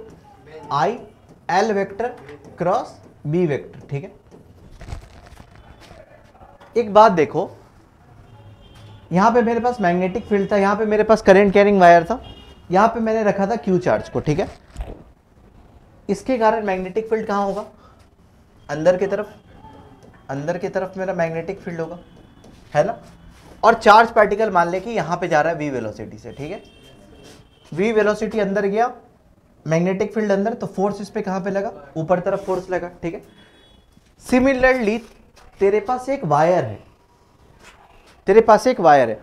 I L vector cross B vector. ठीक है? एक बात देखो, यहां पे मेरे पास मैग्नेटिक फील्ड था, यहां पे मेरे पास करंट कैरिंग वायर था, यहां पे मैंने रखा था क्यू चार्ज को। ठीक है? इसके कारण मैग्नेटिक फील्ड कहां होगा? अंदर की तरफ मेरा मैग्नेटिक फील्ड होगा, है ना? और चार्ज पार्टिकल मान ले कि यहां पे जा रहा है v वेलोसिटी से। ठीक है? v वेलोसिटी अंदर गया, मैग्नेटिक फील्ड अंदर, तो फोर्स इस पे कहां पे लगा? ऊपर तरफ फोर्स लगा। ठीक है? सिमिलरली तेरे पास एक वायर है,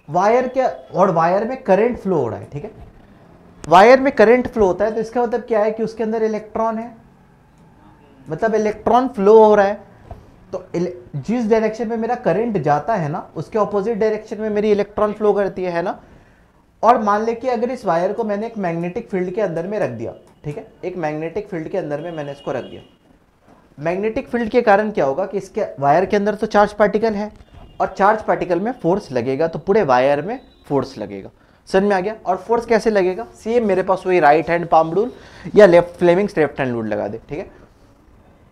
वायर क्या, और वायर में करंट फ्लो हो रहा है। ठीक है? वायर में करंट फ्लो होता है तो इसका मतलब क्या है कि उसके अंदर इलेक्ट्रॉन है, मतलब इलेक्ट्रॉन फ्लो हो रहा है। तो जिस डायरेक्शन में मेरा करंट जाता है ना, उसके ऑपोजिट डायरेक्शन में मेरी इलेक्ट्रॉन फ्लो करती है ना? और मान ले कि अगर इस वायर को मैंने एक मैग्नेटिक फील्ड के अंदर में रख दिया। ठीक है? एक मैग्नेटिक फील्ड के अंदर में मैंने इसको रख दिया। मैग्नेटिक फील्ड के कारण क्या होगा कि इसके वायर के अंदर तो चार्ज पार्टिकल है, और चार्ज पार्टिकल में फोर्स लगेगा तो पूरे वायर में फोर्स लगेगा। समझ में आ गया? और फोर्स कैसे लगेगा? सेम मेरे पास वही राइट हैंड पाम रूल या फ्लेमिंग्स लेफ्ट हैंड रूल लगा दे। ठीक है?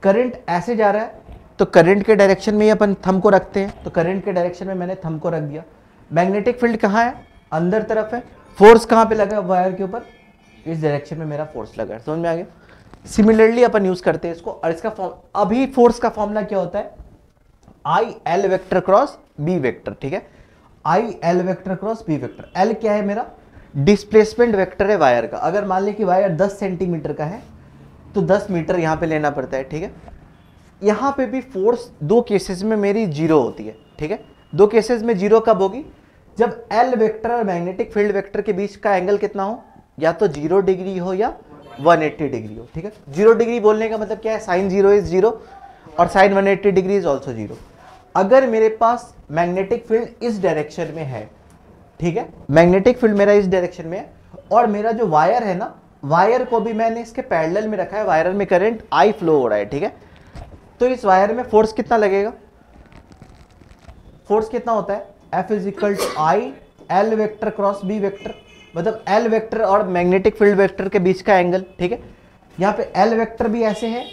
करंट ऐसे जा रहा है तो करंट के डायरेक्शन में ही अपन थंब को रखते हैं, तो करंट के डायरेक्शन में मैंने थंब को रख दिया। मैग्नेटिक फील्ड कहाँ है? अंदर तरफ है। फोर्स कहाँ पे लगा? वायर के ऊपर, इस डायरेक्शन में मेरा फोर्स लगा है। समझ में आ गया? सिमिलरली अपन यूज करते हैं इसको, और इसका अभी फोर्स का फॉर्मूला क्या होता है? I L vector cross B vector. ठीक है? I L vector cross B vector. L क्या है? मेरा डिस्प्लेसमेंट वेक्टर है वायर का। अगर मान ले कि वायर 10 सेंटीमीटर का है तो 10 मीटर यहां पे लेना पड़ता है। ठीक है? यहां पे भी फोर्स दो केसेस में मेरी जीरो होती है। ठीक है? दो केसेस में जीरो कब होगी? जब एल वेक्टर और मैग्नेटिक फील्ड वेक्टर के बीच का एंगल कितना हो? या तो 0 डिग्री हो या 180 डिग्री हो। ठीक है? 0 डिग्री बोलने का मतलब क्या है? साइन 0 इज 0 और साइन 180 डिग्री इज ऑल्सो 0। अगर मेरे पास मैग्नेटिक फील्ड इस डायरेक्शन में है, ठीक है, मैग्नेटिक फील्ड मेरा इस डायरेक्शन में है, और मेरा जो वायर है ना वायर को भी मैंने इसके पैरेलल में रखा है, वायर में करंट I फ्लो हो रहा है, ठीक है। तो इस वायर में फोर्स कितना लगेगा, फोर्स कितना होता है, F is equal to I L vector cross B vector, मतलब एल वेक्टर और मैग्नेटिक फील्ड वेक्टर के बीच का एंगल, ठीक है। यहाँ पे एल वेक्टर भी ऐसे है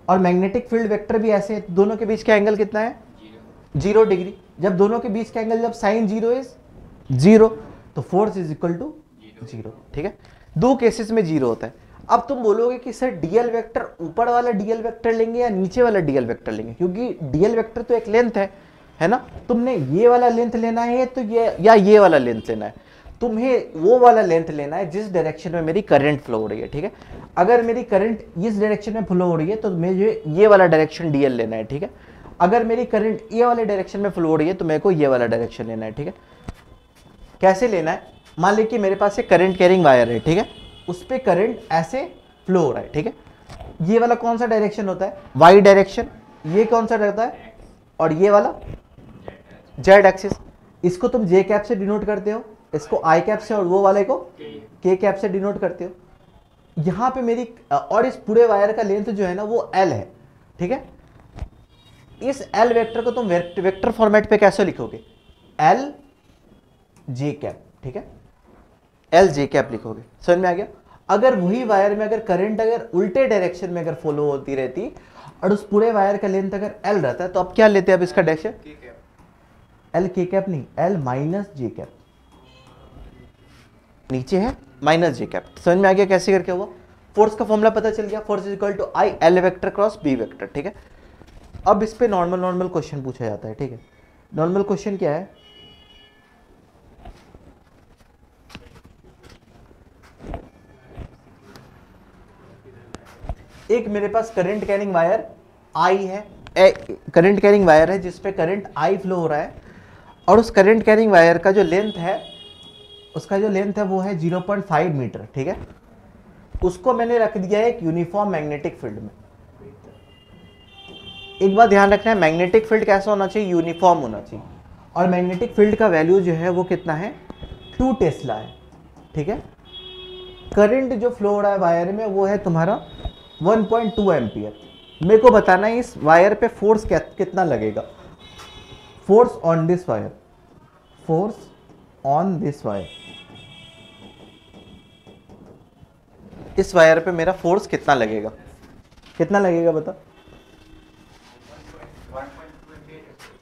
और मैग्नेटिक फील्ड वेक्टर भी ऐसे है, दोनों के बीच का एंगल कितना है, 0 डिग्री। जब दोनों के बीच का एंगल जब साइन 0 इज 0 तो फोर्स इज इक्वल टू 0, ठीक है। दो केसेस में 0 होता है। अब तुम बोलोगे कि सर डीएल वेक्टर ऊपर वाला डीएल वेक्टर लेंगे या नीचे वाला डीएल वेक्टर लेंगे, क्योंकि डीएल वेक्टर तो एक लेंथ है ना, तुमने ये वाला लेंथ लेना है तो ये वाला लेंथ लेना है, तुम्हें वो वाला लेंथ लेना है जिस डायरेक्शन में मेरी करंट फ्लो हो रही है, ठीक है। अगर मेरी करंट इस डायरेक्शन में फ्लो हो रही है तो मुझे ये वाला डायरेक्शन डीएल लेना है, ठीक है। अगर मेरी करंट ये वाले डायरेक्शन में फ्लो हो रही है तो मेरे को ये वाला डायरेक्शन लेना है, ठीक है। कैसे लेना है, मान लीजिए कि मेरे पास एक करंट कैरिंग वायर है, ठीक है, उस पर करंट ऐसे फ्लो हो रहा है, ठीक है। ये वाला कौन सा डायरेक्शन होता है, वाई डायरेक्शन, ये कौन सा रहता है, और ये वाला जेड एक्सिस। इसको तुम जे कैप से डिनोट करते हो, इसको आई कैप से, और वो वाले को के कैप से डिनोट करते हो। यहां पे मेरी और इस पूरे वायर का लेंथ जो है ना वो एल है, ठीक है। इस एल वेक्टर को तुम वेक्टर फॉर्मेट पे कैसे लिखोगे, एल जे कैप, ठीक है, एल जे कैप लिखोगे, समझ में आ गया। अगर वही वायर में अगर करंट अगर उल्टे डायरेक्शन में अगर फॉलो होती रहती और उस पूरे वायर का लेंथ अगर एल रहता है तो अब क्या लेते हैं, अब इसका डायरेक्शन एल के कैप नहीं, एल माइनस जे कैप, नीचे है माइनस जे कैप। समझ में आ गया कैसे करके हुआ, फोर्स का फॉर्मूला पता चल गया, force is equal to I L vector cross B vector, ठीक है। अब इस पे नॉर्मल क्वेश्चन पूछा जाता है, ठीक है। नॉर्मल क्वेश्चन क्या है, एक मेरे पास करंट कैरिंग वायर आई है, करंट कैरिंग वायर है जिसपे करंट आई फ्लो हो रहा है, और उस करंट कैरिंग वायर का जो लेंथ है, उसका जो लेंथ है वो है 0.5 मीटर, ठीक है। उसको मैंने रख दिया है एक यूनिफॉर्म मैग्नेटिक फील्ड में। एक बात ध्यान रखना है, मैग्नेटिक फील्ड कैसा होना चाहिए, यूनिफॉर्म होना चाहिए, और मैग्नेटिक फील्ड का वैल्यू जो है वो कितना है, 2 टेस्ला है, ठीक है। करंट जो फ्लो हो रहा है वायर में वो है तुम्हारा 1.2 एम्पियर। मेरे को बताना है इस वायर पे फोर्स कितना लगेगा, force on this wire, force on this wire, इस वायर पे मेरा फोर्स कितना लगेगा, कितना लगेगा बता,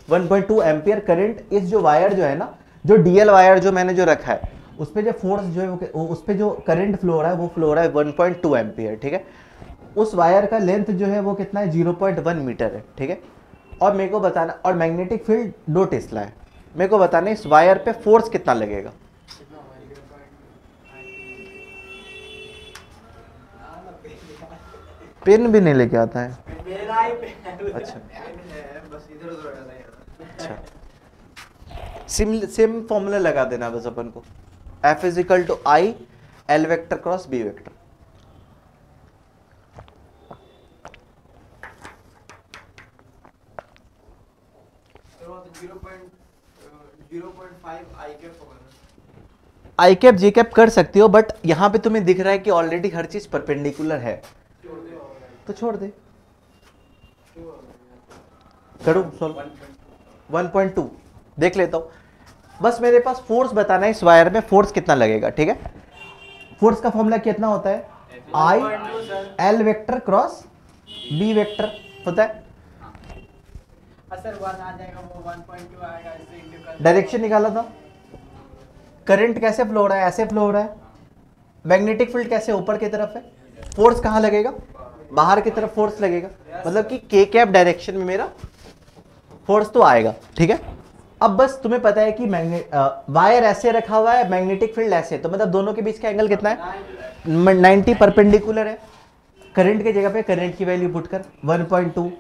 1.2 एम्पियर करंट। इस जो वायर जो है ना, जो डीएल वायर जो मैंने जो रखा है उस पे जो फोर्स जो है उस पे जो करंट फ्लो हो रहा है वो फ्लो हो रहा है 1.2 एम्पियर, ठीक है। उस वायर का लेंथ जो है वो कितना है, 0.1 मीटर है, ठीक है। और मेरे को बताना, और मैग्नेटिक फील्ड 2 टेस्ला है, मेरे को बताना इस वायर पे फोर्स कितना लगेगा। पेन भी नहीं लेके आता है, अच्छा अच्छा, सेम फॉर्मूला लगा देना बस अपन को, F is equal to I L vector cross B vector. I cap J cap कर सकती हो, बट यहां पे तुम्हें दिख रहा है कि ऑलरेडी हर चीज परपेंडिकुलर है, तो छोड़ दे, करूं सॉल्व। 1.2 देख लेता हूं, बस मेरे पास फोर्स बताना है इस वायर में फोर्स कितना लगेगा, ठीक है। फोर्स का फॉर्मूला कितना होता है, I L vector cross B vector होता है, सर 1 आ जाएगा, वो 1.2 आएगा, इससे इंटू कर डायरेक्शन निकाला था। करंट कैसे फ्लो हो रहा है, ऐसे फ्लो हो रहा है। मैग्नेटिक फील्ड कैसे, ऊपर की तरफ है। फोर्स कहाँ लगेगा, बाहर की तरफ फोर्स लगेगा, मतलब कि के कैप डायरेक्शन में मेरा फोर्स तो आएगा, ठीक है। अब बस तुम्हें पता है कि वायर ऐसे रखा हुआ है, मैग्नेटिक फील्ड ऐसे, तो मतलब दोनों के बीच का एंगल कितना है, 90 परपेंडिकुलर है। करंट की जगह पे करंट की वैल्यू पुट कर 1.2,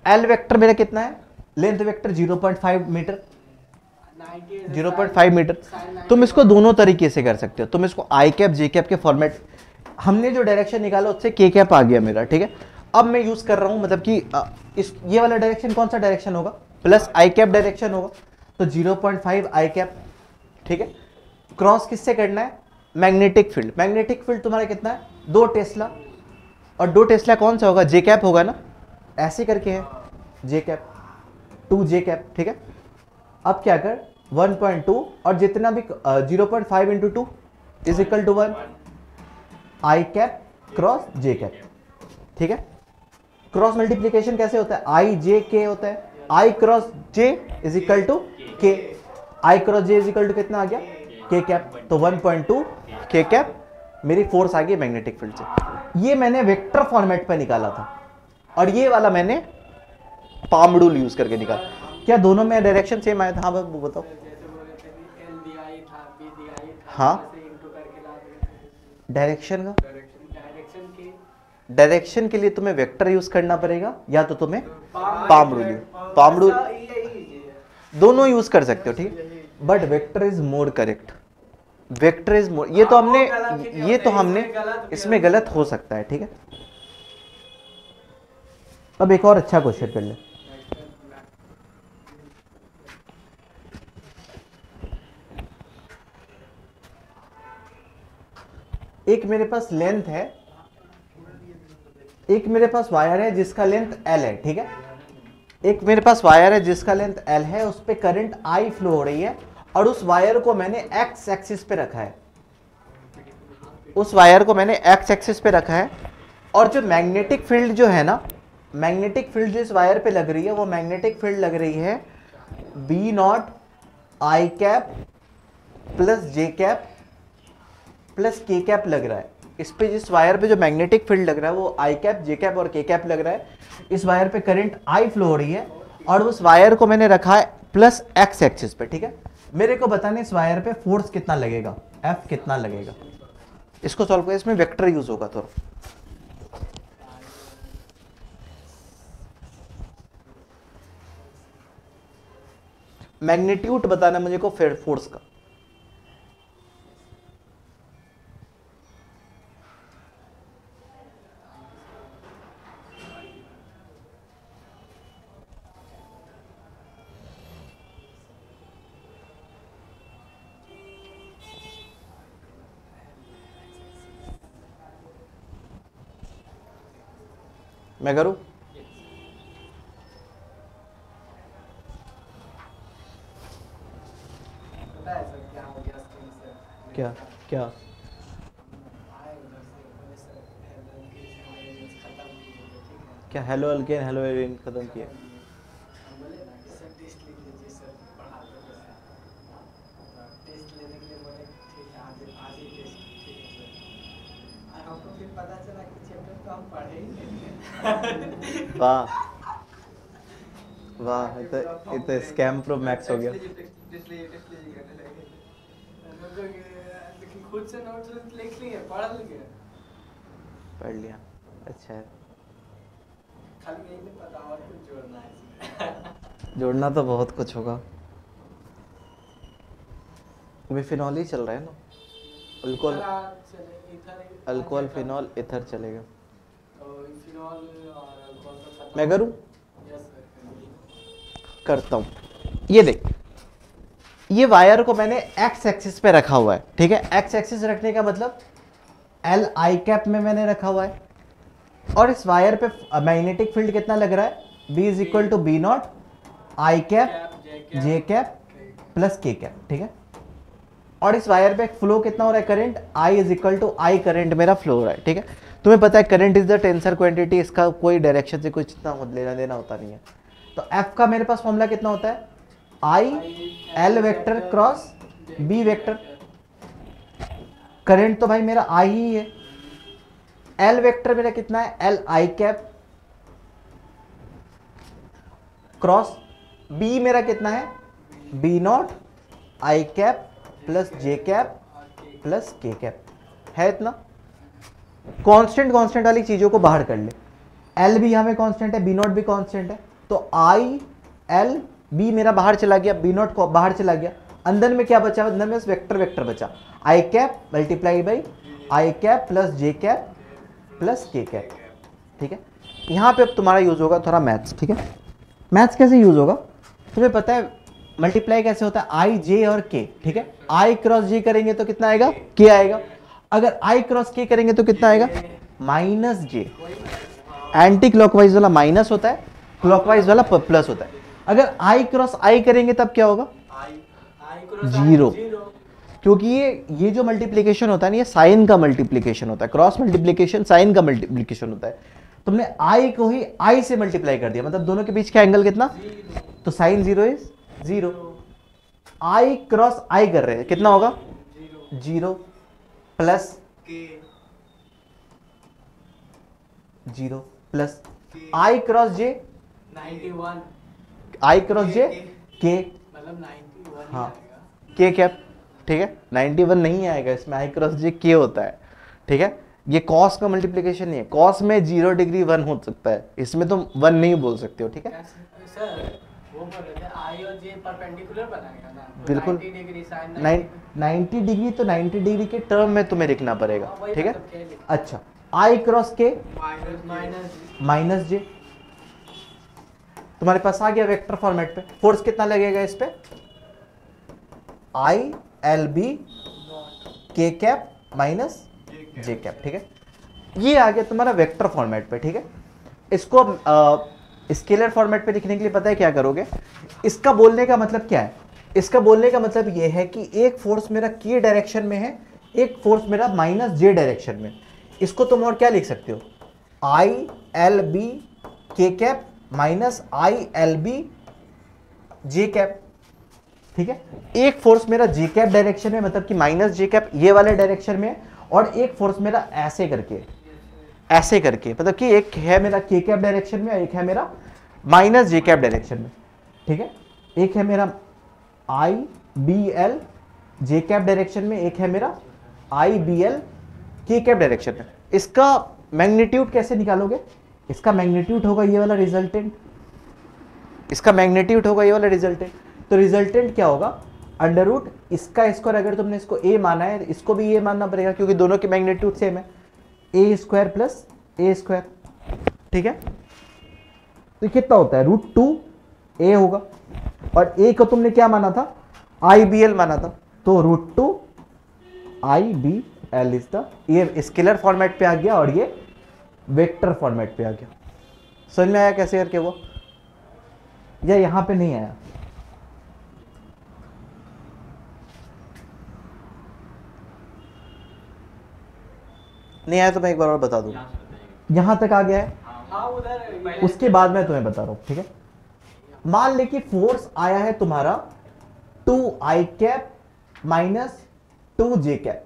एल वेक्टर मेरा कितना है, लेंथ वेक्टर 0.5 मीटर, 0.5 मीटर। तुम इसको दोनों तरीके से कर सकते हो, तुम इसको आई कैप जे कैप के फॉर्मेट, हमने जो डायरेक्शन निकाला उससे के कैप आ गया मेरा, ठीक है। अब मैं यूज कर रहा हूं, मतलब कि इस ये वाला डायरेक्शन कौन सा डायरेक्शन होगा, प्लस आई कैप डायरेक्शन होगा, तो 0.5 आई कैप, ठीक है। क्रॉस किससे करना है, मैग्नेटिक फील्ड, मैग्नेटिक फील्ड तुम्हारा कितना है 2 टेस्ला, और 2 टेस्ला कौन सा होगा, जे कैप होगा ना, ऐसे करके है जे कैप, 2 जे कैप, ठीक है। अब क्या कर 1.2 और जितना भी 0.5 into 2 is equal to 1, I cap cross J cap, ठीक है। क्रॉस मल्टीप्लीकेशन कैसे होता है, आई जे के होता है, I cross J is equal to K, I cross J is equal to कितना आ गया, के कैप, तो 1.2 के कैप मेरी फोर्स आ गई मैग्नेटिक फील्ड से। ये मैंने वेक्टर फॉर्मेट पे निकाला था, और ये वाला मैंने पाम रूल यूज करके निकाला। क्या दोनों में डायरेक्शन सेम आया था? हाँ वो बताओ। हाँ डायरेक्शन का, डायरेक्शन के लिए तुम्हें वेक्टर यूज करना पड़ेगा या तो तुम्हें पाम रूल, पाम रूल दोनों यूज कर सकते हो, ठीक है, but vector is more correct, vector is more, ये तो हमने इसमें गलत हो सकता है, ठीक है। अब एक और अच्छा क्वेश्चन कर ले। एक मेरे पास लेंथ है, एक मेरे पास वायर है जिसका लेंथ L है, ठीक है। एक मेरे पास वायर है जिसका लेंथ L है, उस पे करंट I फ्लो हो रही है, और उस वायर को मैंने X एक्सिस पे रखा है, उस वायर को मैंने X एक्सिस पे रखा है, और जो मैग्नेटिक फील्ड जो है ना, मैग्नेटिक फील्ड जो इस वायर पे लग रही है, वो मैग्नेटिक फील्ड लग रही है B not I cap plus J cap plus K cap लग रहा है। इस पे जिस वायर पे जो मैग्नेटिक फील्ड लग रहा है वो I कैप, J कैप और K कैप लग रहा है। इस वायर पे करंट I फ्लो हो रही है, और उस वायर को मैंने रखा है प्लस X एक्सिस पे, ठीक है। मेरे को बताने इस वायर पे फोर्स कितना लगेगा, F कितना लगेगा। इसको सॉल्व करें, इसमें वेक्टर यूज होगा थोड़ा। मैग्नीट्यूड बताना मुझे को फिर फोर्स का। मैं करूं? क्या क्या क्या हेलो अल्केन हेलो एरिन खत्म किया? वाह वाह, ये तो स्कैम प्रो मैक्स हो गया। खुद से नोट्स लिख लिए, पढ़ लिया, अच्छा है। खाली यही नहीं पता और कुछ जोड़ना है। जोड़ना तो बहुत कुछ होगा। अभी फिनॉल ही चल रहा है ना, अल्कोहल, अल्कोहल फिनॉल इथर चलेगा। मैं करूं? करता हूं। ये देख, ये वायर को मैंने एक्स एक्सिस पे रखा हुआ है, ठीक है। एक्स एक्सिस रखने का मतलब एल आई कैप में मैंने रखा हुआ है, और इस वायर पे मैग्नेटिक फील्ड कितना लग रहा है, B is equal to B naught I cap J cap plus के कैप, ठीक है। और इस वायर पे फ्लो कितना हो रहा है, current I is equal to I current मेरा फ्लो हो रहा है, ठीक है। तुम्हें पता है current is the tensor quantity, इसका कोई डायरेक्शन से कुछ इतना लेना देना होता नहीं है। तो एफ का मेरे पास फॉर्मूला कितना होता है, I L vector cross B vector. Current तो भाई मेरा आई ही है, एल वेक्टर मेरा कितना है, L I cap cross B मेरा कितना है, B naught I cap plus J cap plus के कैप है। इतना कांस्टेंट कांस्टेंट वाली चीजों को बाहर कर ले, एल भी यहां पे कांस्टेंट है, बी नॉट भी कांस्टेंट है, तो आई एल बी मेरा बाहर चला गया, बी नॉट को बाहर चला गया, अंदर में क्या बचा, अंदर में वेक्टर वेक्टर बचा, I cap multiply by I cap plus J cap plus के कैप, ठीक है। यहां पे अब तुम्हारा यूज होगा थोड़ा मैथ्स, ठीक है। मैथ्स कैसे यूज होगा, तुम्हें पता है मल्टीप्लाई कैसे होता है, आई जे और के, ठीक है। आई क्रॉस जे करेंगे तो कितना आएगा, के आएगा, अगर आई क्रॉस के करेंगे तो कितना आएगा, माइनस जे। एंटी क्लॉकवाइज वाला माइनस होता है, क्लॉकवाइज वाला प्लस होता है। अगर आई क्रॉस आई करेंगे तब क्या होगा, जीरो, क्योंकि ये जो मल्टीप्लीकेशन होता है ना, ये साइन का मल्टीप्लीकेशन होता है। क्रॉस मल्टीप्लीकेशन साइन का मल्टीप्लीकेशन होता है। तुमने आई को ही आई से मल्टीप्लाई कर दिया, मतलब दोनों के बीच का एंगल कितना, तो sine zero is zero. I cross I कर रहे हैं, कितना होगा, zero plus zero plus I cross J 91, I cross J K, मतलब 91 हाँ के कैप, ठीक है। 91 नहीं आएगा इसमें, आई क्रॉस जे के होता है, ठीक है। ये कॉस का मल्टीप्लिकेशन नहीं है, कॉस में 0 डिग्री 1 हो सकता है, इसमें तो 1 नहीं बोल सकते हो, ठीक है। सर वो बोल रहे थे आई और जे परपेंडिकुलर बनाएगा ना, तो बिल्कुल 90 डिग्री साइन 90 डिग्री, तो 90 डिग्री के टर्म में तुम्हें लिखना पड़ेगा, ठीक है। अच्छा, आई क्रॉस के माइनस जे, तुम्हारे पास आ गया वेक्टर फॉर्मेट पे। फोर्स कितना लगेगा इस पे, आई L B k cap minus जे कैप, ठीक है। ये आ गया तुम्हारा वेक्टर फॉर्मेट पे, ठीक है। इसको स्केलर फॉर्मेट पे लिखने के लिए पता है क्या करोगे, इसका बोलने का मतलब क्या है, इसका बोलने का मतलब ये है कि एक फोर्स मेरा के डायरेक्शन में है, एक फोर्स मेरा माइनस जे डायरेक्शन में। इसको तुम और क्या लिख सकते हो, I L B k cap minus I L B J cap, ठीक है। एक फोर्स मेरा जे कैप डायरेक्शन में, मतलब कि माइनस जे कैप ये वाले डायरेक्शन में, और एक फोर्स मेरा ऐसे करके मतलब कि एक है मेरा के कैप डायरेक्शन में, एक है मेरा माइनस जे कैप डायरेक्शन में, ठीक है। एक है मेरा I B L J cap direction में, एक है मेरा I B L K cap direction में। इसका मैग्नीट्यूड कैसे निकालोगे, इसका मैग्नीट्यूड होगा ये वाला रिजल्टेंट, इसका मैग्नीट्यूड होगा ये वाला रिजल्टेंट। तो रिजल्टेंट क्या होगा, अंडर रूट इसका स्क्वायर, अगर तुमने इसको ए माना है इसको भी ये मानना पड़ेगा, क्योंकि दोनों की मैग्नीट्यूड सेम है, ए स्क्वायर प्लस ए स्क्वायर, ठीक है। तो कितना होता है, √2 ए होगा, और ए को तुमने क्या माना था, आई बी एल माना था, तो √2 आई बी एल इज द, ये स्केलर फॉर्मेट पे आ गया और ये वेक्टर फॉर्मेट पे आ गया। समझ में आया कैसे करके वो, या यहां पे नहीं आया, नहीं आया तो मैं एक बार और बता दूं, यहां तक आ गया है, हाँ उधर उसके बाद मैं तुम्हें बता रहा हूं, ठीक है। मान ले कि फोर्स आया है तुम्हारा 2 आई कैप माइनस 2 जे कैप,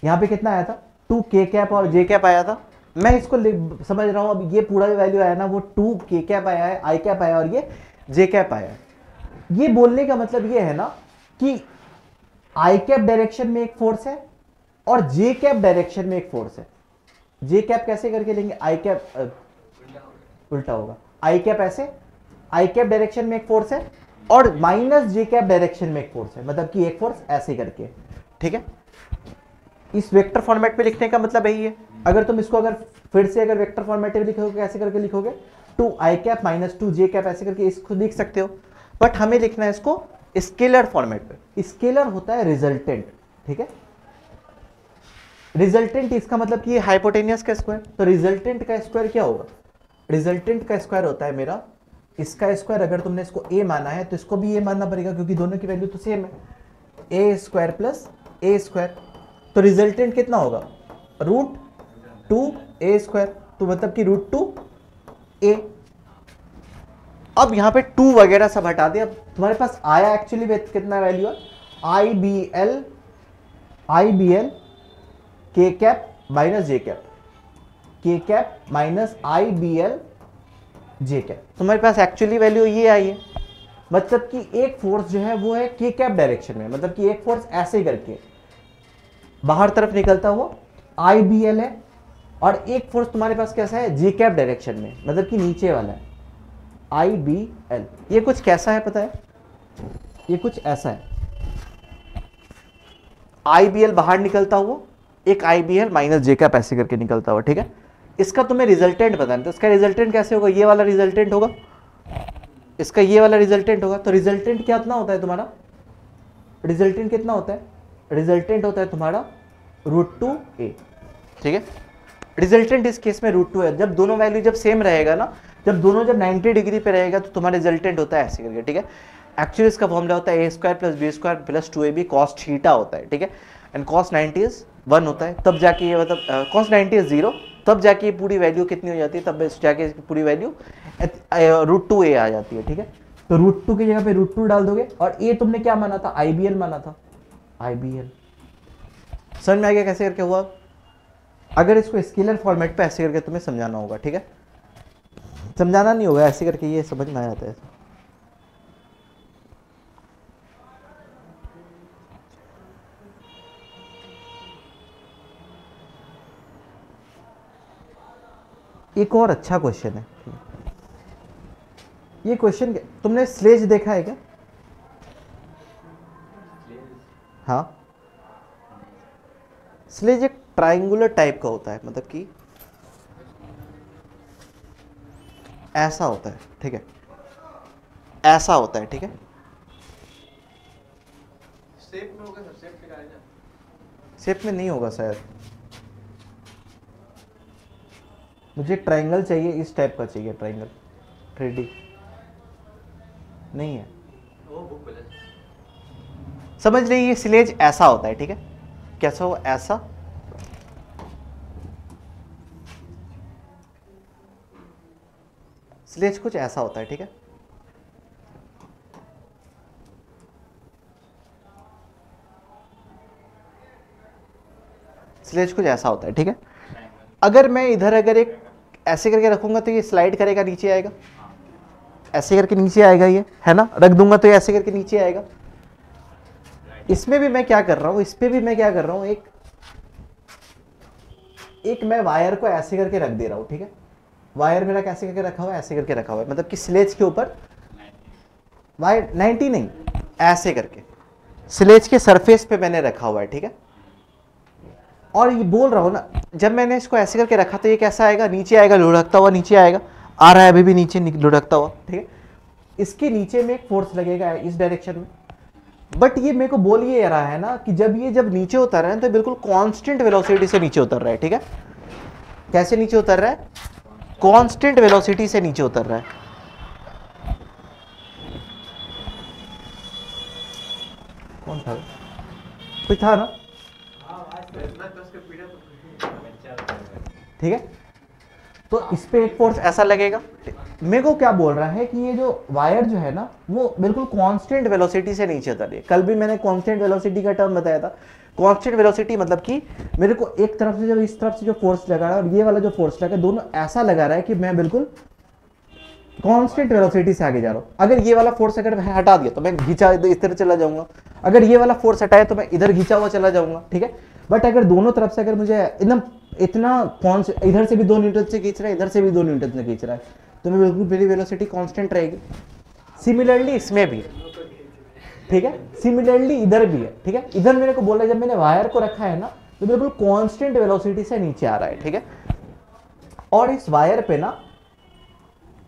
यहां पे कितना आया था, 2 के कैप और जे कैप आया था। मैं इसको समझ रहा हूं, अब ये पूरा वैल्यू आया ना, वो 2 के कैप आया है, आई कैप आया और ये जे कैप आया है। ये बोलने का मतलब ये है ना कि आई कैप डायरेक्शन में एक फोर्स है और जे कैप डायरेक्शन में एक फोर्स है। जे कैप कैसे करके लेंगे, आई कैप उल्टा होगा, आई कैप ऐसे, आई कैप डायरेक्शन में एक फोर्स है और माइनस जे कैप डायरेक्शन में एक फोर्स है, मतलब कि एक फोर्स ऐसे करके, ठीक है। इस वेक्टर फॉर्मेट पे लिखने का मतलब यही है। अगर तुम इसको अगर फिर से अगर वेक्टर फॉर्मेट में लिखोगे, कैसे करके लिखोगे, 2 आई कैप माइनस 2 जे कैप, ऐसे करके इसको लिख सकते हो, बट हमें लिखना है इसको स्केलर फॉर्मेट पे। स्केलर होता है रिजल्टेंट, ठीक है। रिजल्टेंट इसका मतलब कि हाइपोटेनियस का स्क्वायर, तो रिजल्टेंट का स्क्वायर क्या होगा, रिजल्टेंट का स्क्वायर होता है मेरा इसका स्क्वायर। अगर तुमने इसको ए माना है तो इसको भी ए मानना पड़ेगा, क्योंकि दोनों की वैल्यू तो सेम है, ए स्क्वायर प्लस ए स्क्वायर। तो रिजल्टेंट कितना होगा, √2 ए स्क्वायर, तो मतलब कि √2 ए। अब यहां पे 2 वगैरह सब हटा दिया, अब तुम्हारे पास आया एक्चुअली कितना वैल्यू है, आई B L K cap minus जे कैप, के कैप माइनस आई बी एल जे कैप। तुम्हारे पास एक्चुअली वैल्यू ये आई है, मतलब कि एक फोर्स जो है वो है के कैप डायरेक्शन में, मतलब कि एक फोर्स ऐसे करके बाहर तरफ निकलता हुआ आई बी एल है, और एक फोर्स तुम्हारे पास कैसा है, जे कैप डायरेक्शन में, मतलब कि नीचे वाला है आई बी एल। ये कुछ कैसा है पता है, ये कुछ ऐसा है, आई बी एल बाहर निकलता हुआ, एक आई बी एल माइनस जे कैप ऐसे करके निकलता हुआ, ठीक है। इसका तुम्हें रिजल्टेंट बताना, तो इसका रिजल्टेंट कैसे होगा, ये वाला रिजल्टेंट होगा, इसका ये वाला रिजल्टेंट होगा। तो रिजल्टेंट कितना होता है तुम्हारा, रिजल्टेंट कितना होता है, रिजल्टेंट होता है तुम्हारा √2a, ठीक है। रिजल्टेंट इस केस में √2 है। जब दोनों वैल्यू जब सेम रहेगा ना, जब दोनों जब 90 डिग्री पे रहेगा तो तुम्हारा रिजल्टेंट होता है ऐसे करके, ठीक है। एक्चुअली इसका फॉर्मूला होता है a² + b² + 2ab cos theta होता है, ठीक है। एंड cos 90 इज 1 होता है, तब जाके ये मतलब cos 90 इज 0, तब जाके ये पूरी वैल्यू कितनी हो जाती है, तब जाके पूरी वैल्यू √2a आ जाती है, ठीक है। तो √2 की जगह पे √2 डाल दोगे, और a तुमने क्या माना था, IBL माना था, IBL। समझ में आ गया कैसे करके हुआ। अगर इसको स्केलर फॉर्मेट पे ऐसे करके तुम्हें समझाना होगा, ठीक है। समझाना नहीं होगा, ऐसे करके ये समझ में आ जाता है। एक और अच्छा क्वेश्चन है ये क्वेश्चन, तुमने स्लेज देखा है क्या? हाँ, स्लेज एक ट्राइंगुलर टाइप का होता है, मतलब कि ऐसा होता है, ठीक है, ऐसा होता है, ठीक है। शेप में होगा सर, शेप दिखाया जाए। शेप में नहीं होगा शायद, मुझे ट्राइंगल चाहिए, इस टाइप का चाहिए ट्राइंगल, 3D नहीं है। वो बुक पे समझ लीजिए स्लेज ऐसा होता है, ठीक है। कैसा हो, ऐसा, स्लेज कुछ ऐसा होता है, ठीक है। स्लेज कुछ ऐसा होता है, ठीक है। अगर मैं इधर अगर एक ऐसे करके रखूंगा तो ये स्लाइड करेगा, नीचे आएगा, ऐसे करके नीचे आएगा, ये है ना, रख दूंगा तो ये ऐसे करके नीचे आएगा। इसमें भी मैं क्या कर रहा हूं, इस पे भी मैं क्या कर रहा हूं, एक मैं वायर को ऐसे करके रख दे रहा हूं, ठीक है। वायर मेरा कैसे करके रखा हुआ है, ऐसे करके रखा हुआ है, मतलब कि स्लेज के ऊपर वायर 90 नहीं, ऐसे करके स्लेज के सरफेस पे मैंने रखा हुआ है, ठीक है। और ये बोल रहा हूं ना, जब मैंने इसको ऐसे करके रखा तो ये कैसा आएगा, नीचे आएगा, लुढ़कता हुआ नीचे आएगा, आ रहा है अभी भी नीचे लुढ़कता हुआ, ठीक है। इसके नीचे में एक फोर्स लगेगा इस डायरेक्शन में, बट ये मेरे को बोल ये रहा है ना कि जब नीचे उतर रहा है तो बिल्कुल कांस्टेंट वेलोसिटी से नीचे उतर रहा है, ठीक है। कैसे नीचे उतर रहा है, कांस्टेंट वेलोसिटी से नीचे उतर रहा है। कौन था, कोई था ना, ठीक है। तो इस पे एक फोर्स ऐसा लगेगा। मेरे को क्या बोल रहा है कि ये जो वायर जो है ना वो बिल्कुल कांस्टेंट वेलोसिटी से नीचे उतर रही है। कल भी मैंने कांस्टेंट वेलोसिटी का टर्म बताया था। कांस्टेंट वेलोसिटी मतलब कि मेरे को एक तरफ से जब इस तरफ से जो फोर्स लगा रहा है और ये वाला जो फोर्स लगा है, दोनों ऐसा लगा रहा है कि मैं बिल्कुल कांस्टेंट वेलोसिटी से आगे जा रहा हूँ। अगर ये वाला फोर्स अगर मैं हटा दिया तो मैं घिंचा इस तरह चला जाऊंगा, अगर ये वाला फोर्स हटाए तो मैं इधर घिंचा हुआ चला जाऊंगा, ठीक है। बट अगर दोनों तरफ से अगर मुझे एकदम इतना इधर से भी 2 न्यूटन से खींच रहा है, इधर से भी 2 न्यूटन से खींच रहा है, तो मैं बिल्कुल मेरी वेलोसिटी कांस्टेंट रहेगी। सिमिलरली इसमें भी, ठीक है, सिमिलरली इधर भी है, ठीक है। इधर मेरे को बोला जब मैंने वायर को रखा है ना तो बिल्कुल कांस्टेंट वेलोसिटी से नीचे आ रहा है, ठीक है। और इस वायर पे ना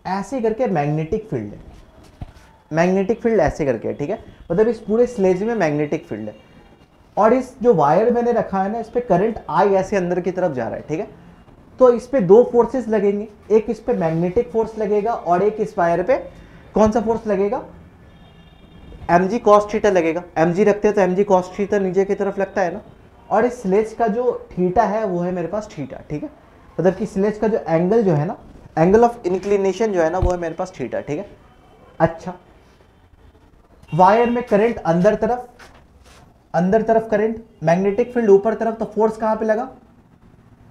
ऐसे करके मैग्नेटिक फील्ड है, मैग्नेटिक फील्ड ऐसे करके, ठीक है, मतलब इस पूरे स्लेज में मैग्नेटिक फील्ड है। और इस जो वायर मैंने रखा है ना इस पे करंट आई ऐसे अंदर की तरफ जा रहा है, ठीक है। तो इस पे 2 फोर्सेस लगेंगे, एक इस पे मैग्नेटिक फोर्स लगेगा और एक इस वायर पे कौन सा फोर्स लगेगा, mg cos थीटा लगेगा। mg रखते हैं तो mg cos थीटा नीचे की तरफ लगता है ना, और इस स्लेज का जो थीटा है वो है मेरे पास थीटा, ठीक है। मतलब कि स्लेज का जो एंगल जो है ना, एंगल ऑफ इंक्लिनेशन जो है ना वो है मेरे पास थीटा, ठीक है। अच्छा, वायर में करंट अंदर तरफ करंट, मैग्नेटिक फील्ड ऊपर तरफ, तो फोर्स कहां पे लगा,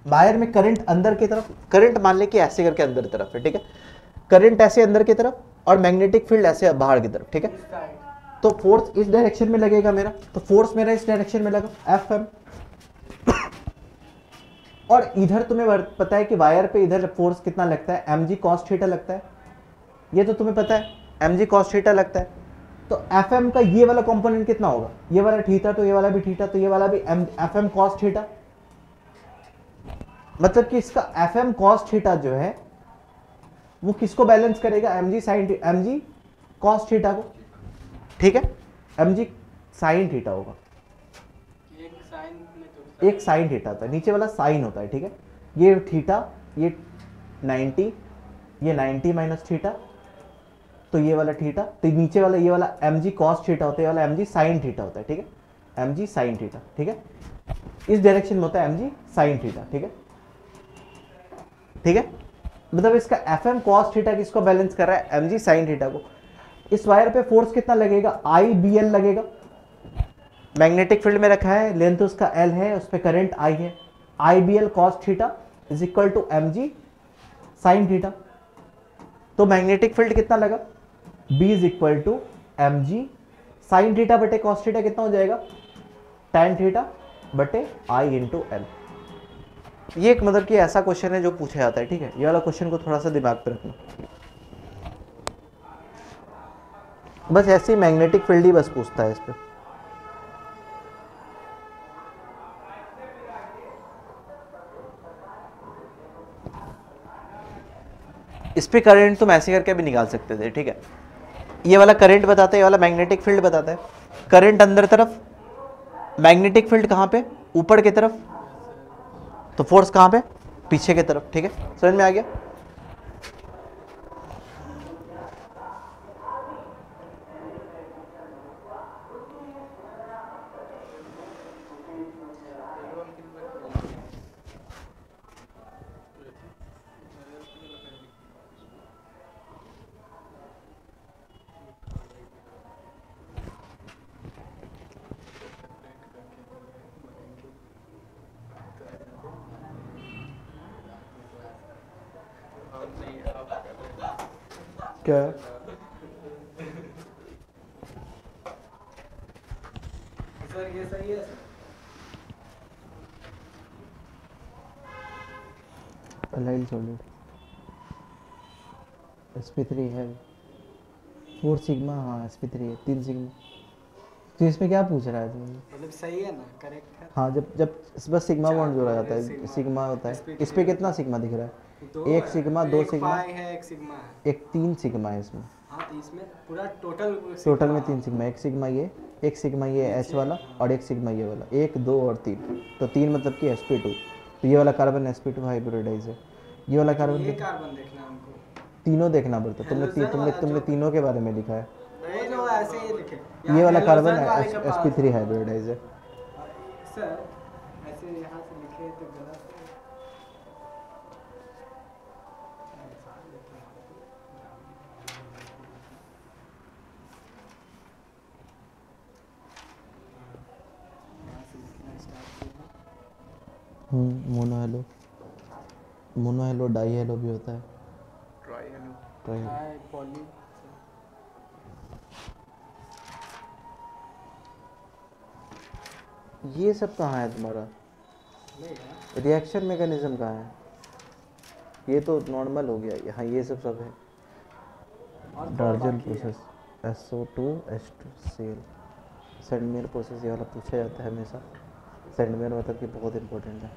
वायर में करंट अंदर की तरफ, करंट मान ले कि ऐसे करके अंदर तरफ है, ठीक है। करंट ऐसे अंदर की तरफ और मैग्नेटिक फील्ड ऐसे बाहर की तरफ, ठीक है। तो फोर्स इस डायरेक्शन में लगेगा मेरा, तो फोर्स मेरा इस डायरेक्शन में लगा Fm। और इधर तुम्हें पता है कि वायर पे इधर फोर्स कितना लगता है, mg cos थीटा लगता है, ये तो तुम्हें पता है mg cos थीटा लगता है। तो Fm का ये वाला कंपोनेंट कितना होगा, ये वाला थीटा, तो ये वाला भी थीटा, तो ये वाला भी Fm cos थीटा। मतलब कि इसका Fm cos थीटा जो है वो किसको बैलेंस करेगा, mg cos थीटा को, ठीक है, mg sin थीटा होगा। एक साइन थीटा होता है, नीचे वाला साइन होता है, ठीक है। ये थीटा, ये 90, ये 90 माइनस थीटा, तो ये वाला थीटा, तो नीचे वाला ये वाला mg cos थीटा होता है, ये वाला mg sin थीटा होता है, ठीक है, mg sin थीटा, ठीक है। इस डायरेक्शन में होता है mg sin थीटा, ठीक है, ठीक है। मतलब इसका fm cos थीटा किसको बैलेंस कर रहा है, mg sin थीटा को। इस वायर पे फोर्स कितना लगेगा, IBL लगेगा, मैग्नेटिक फील्ड में रखा है, लेंथ उसका L है, उस पर करंट I है, IBL cos theta is equal to mg sin theta. तो मैग्नेटिक फील्ड कितना लगा, B is equal to mg sin theta बटे cos थीटा कितना हो जाएगा, tan थीटा बटे I इंटू L। ये एक मतलब कि ऐसा क्वेश्चन है जो पूछा जाता है, ठीक है। ये वाला क्वेश्चन को थोड़ा सा दिमाग पे रखना, बस ऐसे ही मैग्नेटिक फील्ड ही बस पूछता है इस पे। इस पे करंट तुम ऐसे करके भी निकाल सकते थे, ठीक है। ये वाला करंट बताता है, ये वाला मैग्नेटिक फील्ड बताता है। करंट अंदर तरफ, मैग्नेटिक फील्ड कहाँ पे, ऊपर की तरफ, तो फोर्स कहाँ पे, पीछे की तरफ, ठीक है। समझ में आ गया। क्या सर ये सही है। अलाइन सॉलिड sp3 है 4 सिग्मा, हाँ sp3 है 3 सिग्मा। तो इसमें क्या पूछ रहा है तुम, मतलब सही है ना, करेक्ट है। हाँ जब बस सिग्मा बॉन्ड जोड़ा जाता है, सिग्मा होता है। इस पे कितना सिग्मा दिख रहा है, एक सिग्मा, दो सिग्मा है, एक सिग्मा है, एक 3 सिग्मा है इसमें। हाँ तो इसमें पूरा टोटल में 3 सिग्मा, एक सिग्मा ये H वाला और एक सिग्मा ये वाला, 1 2 और 3, तो 3 मतलब कि sp2। तो ये वाला कार्बन sp2 हाइब्रिडाइज है, ये वाला कार्बन ये कार्बन देखना हमको, तीनों देखना पड़ता है। तुमने तीनों के बारे में लिखा है। नहीं जो ऐसे ही लिखे, ये वाला कार्बन sp3 हाइब्रिडाइज है। सर ऐसे यहाँ से लिखे तो गलत है। मोनो हेलो डाई हेलो भी होता है, ट्राई पॉली। ये सब कहाँ है तुम्हारा, रिएक्शन मैकेनिज्म कहाँ है, ये तो नॉर्मल हो गया। यहाँ ये सब है डार्जन प्रोसेस, SO2H2Cl, सेंडमेयर प्रोसेस, ये वाला पूछा जाता है हमेशा। सेंडमेयर मतलब कि बहुत इंपॉर्टेंट है।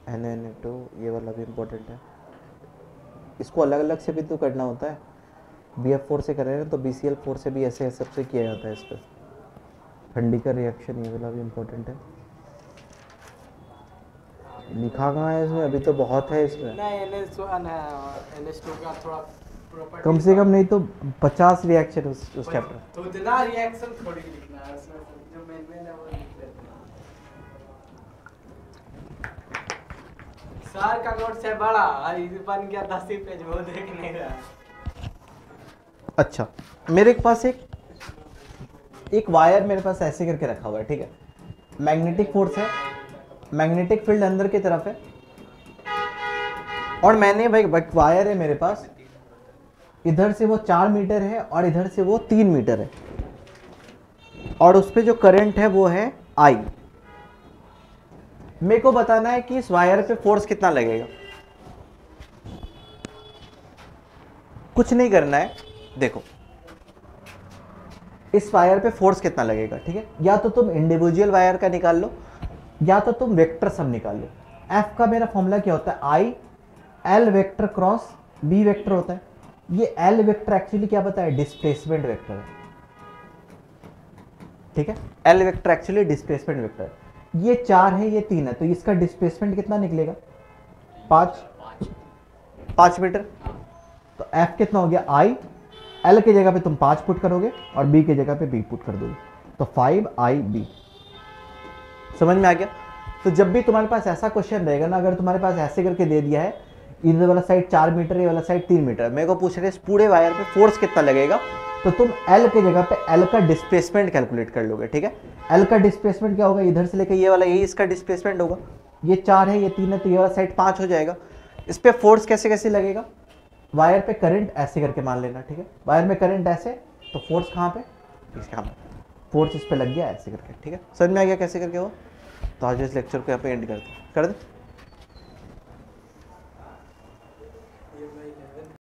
Na2 ये वाला भी इम्पोर्टेंट है। इसको अलग अलग से भी तो करना होता है, BF4 से कर रहे हैं तो BCl4 से भी ऐसे सबसे किया जाता है। इस पर ठंडी का रिएक्शन ये वाला भी इम्पोर्टेंट है। लिखा कहाँ है इसमें, अभी तो बहुत है इसमें। NH2 का थोड़ा प्रॉपर्टी कम से कम नहीं तो 50 रिएक्शन उस चैप्टर। तो इतना रिएक्शन थोड़ी लिखना है उसमें, जो मेन है वो लिख लेते हैं। सर का नोट से बड़ा बन गया 10 पेज, वो देख नहीं रहा। अच्छा, मेरे पास एक वायर मेरे पास ऐसे करके रखा हुआ है, ठीक है। मैग्नेटिक फोर्स है, मैग्नेटिक फील्ड अंदर की तरफ है, और मैंने भाई वायर है मेरे पास, इधर से वो 4 मीटर है और इधर से वो 3 मीटर है, और उस पे जो करंट है वो है I। मेरे को बताना है कि इस वायर पे फोर्स कितना लगेगा। कुछ नहीं करना है, देखो इस वायर पे फोर्स कितना लगेगा, ठीक है। या तो तुम इंडिविजुअल वायर का निकाल लो, या तो तुम वेक्टर सम निकाल लो। F का मेरा फॉर्मूला क्या होता है, I L vector cross B vector होता है। ये L वेक्टर एक्चुअली क्या पता है, डिस्प्लेसमेंट वेक्टर है, ठीक है। L vector actually displacement vector है। ये 4 है, ये 3 है, तो इसका डिस्प्लेसमेंट कितना निकलेगा? 5 मीटर। तो F कितना हो गया? I। L की जगह पे तुम 5 पुट करोगे और B की जगह पे B पुट कर दोगे, तो 5IB। समझ में आ गया? तो जब भी तुम्हारे पास ऐसा क्वेश्चन रहेगा ना, अगर तुम्हारे पास ऐसे करके दे दिया है, इधर वाला साइड 4 मीटर, ये वाला साइड 3 मीटर, मेरे को पूछ रहे हैं इस पूरे वायर पे फोर्स कितना लगेगा, तो तुम L की जगह पे L का डिस्प्लेसमेंट कैलकुलेट कर लोगे। ठीक है, L का डिस्प्लेसमेंट क्या होगा? इधर से लेकर ये वाला, यही इसका डिस्प्लेसमेंट होगा। ये 4 है, ये 3 है, तो ये वाला साइड 5 हो जाएगा। इस पे फोर्स कैसे कैसे लगेगा? वायर पे करंट ऐसे करके मान लेना। ठीक है, वायर में करंट ऐसे, तो फोर्स कहाँ पे? यहाँ पे फोर्स इस पे लग गया ऐसे करके। ठीक है, समझ में आ गया कैसे करके हुआ? तो आज इस लेक्चर को यहाँ पे एंड कर दे।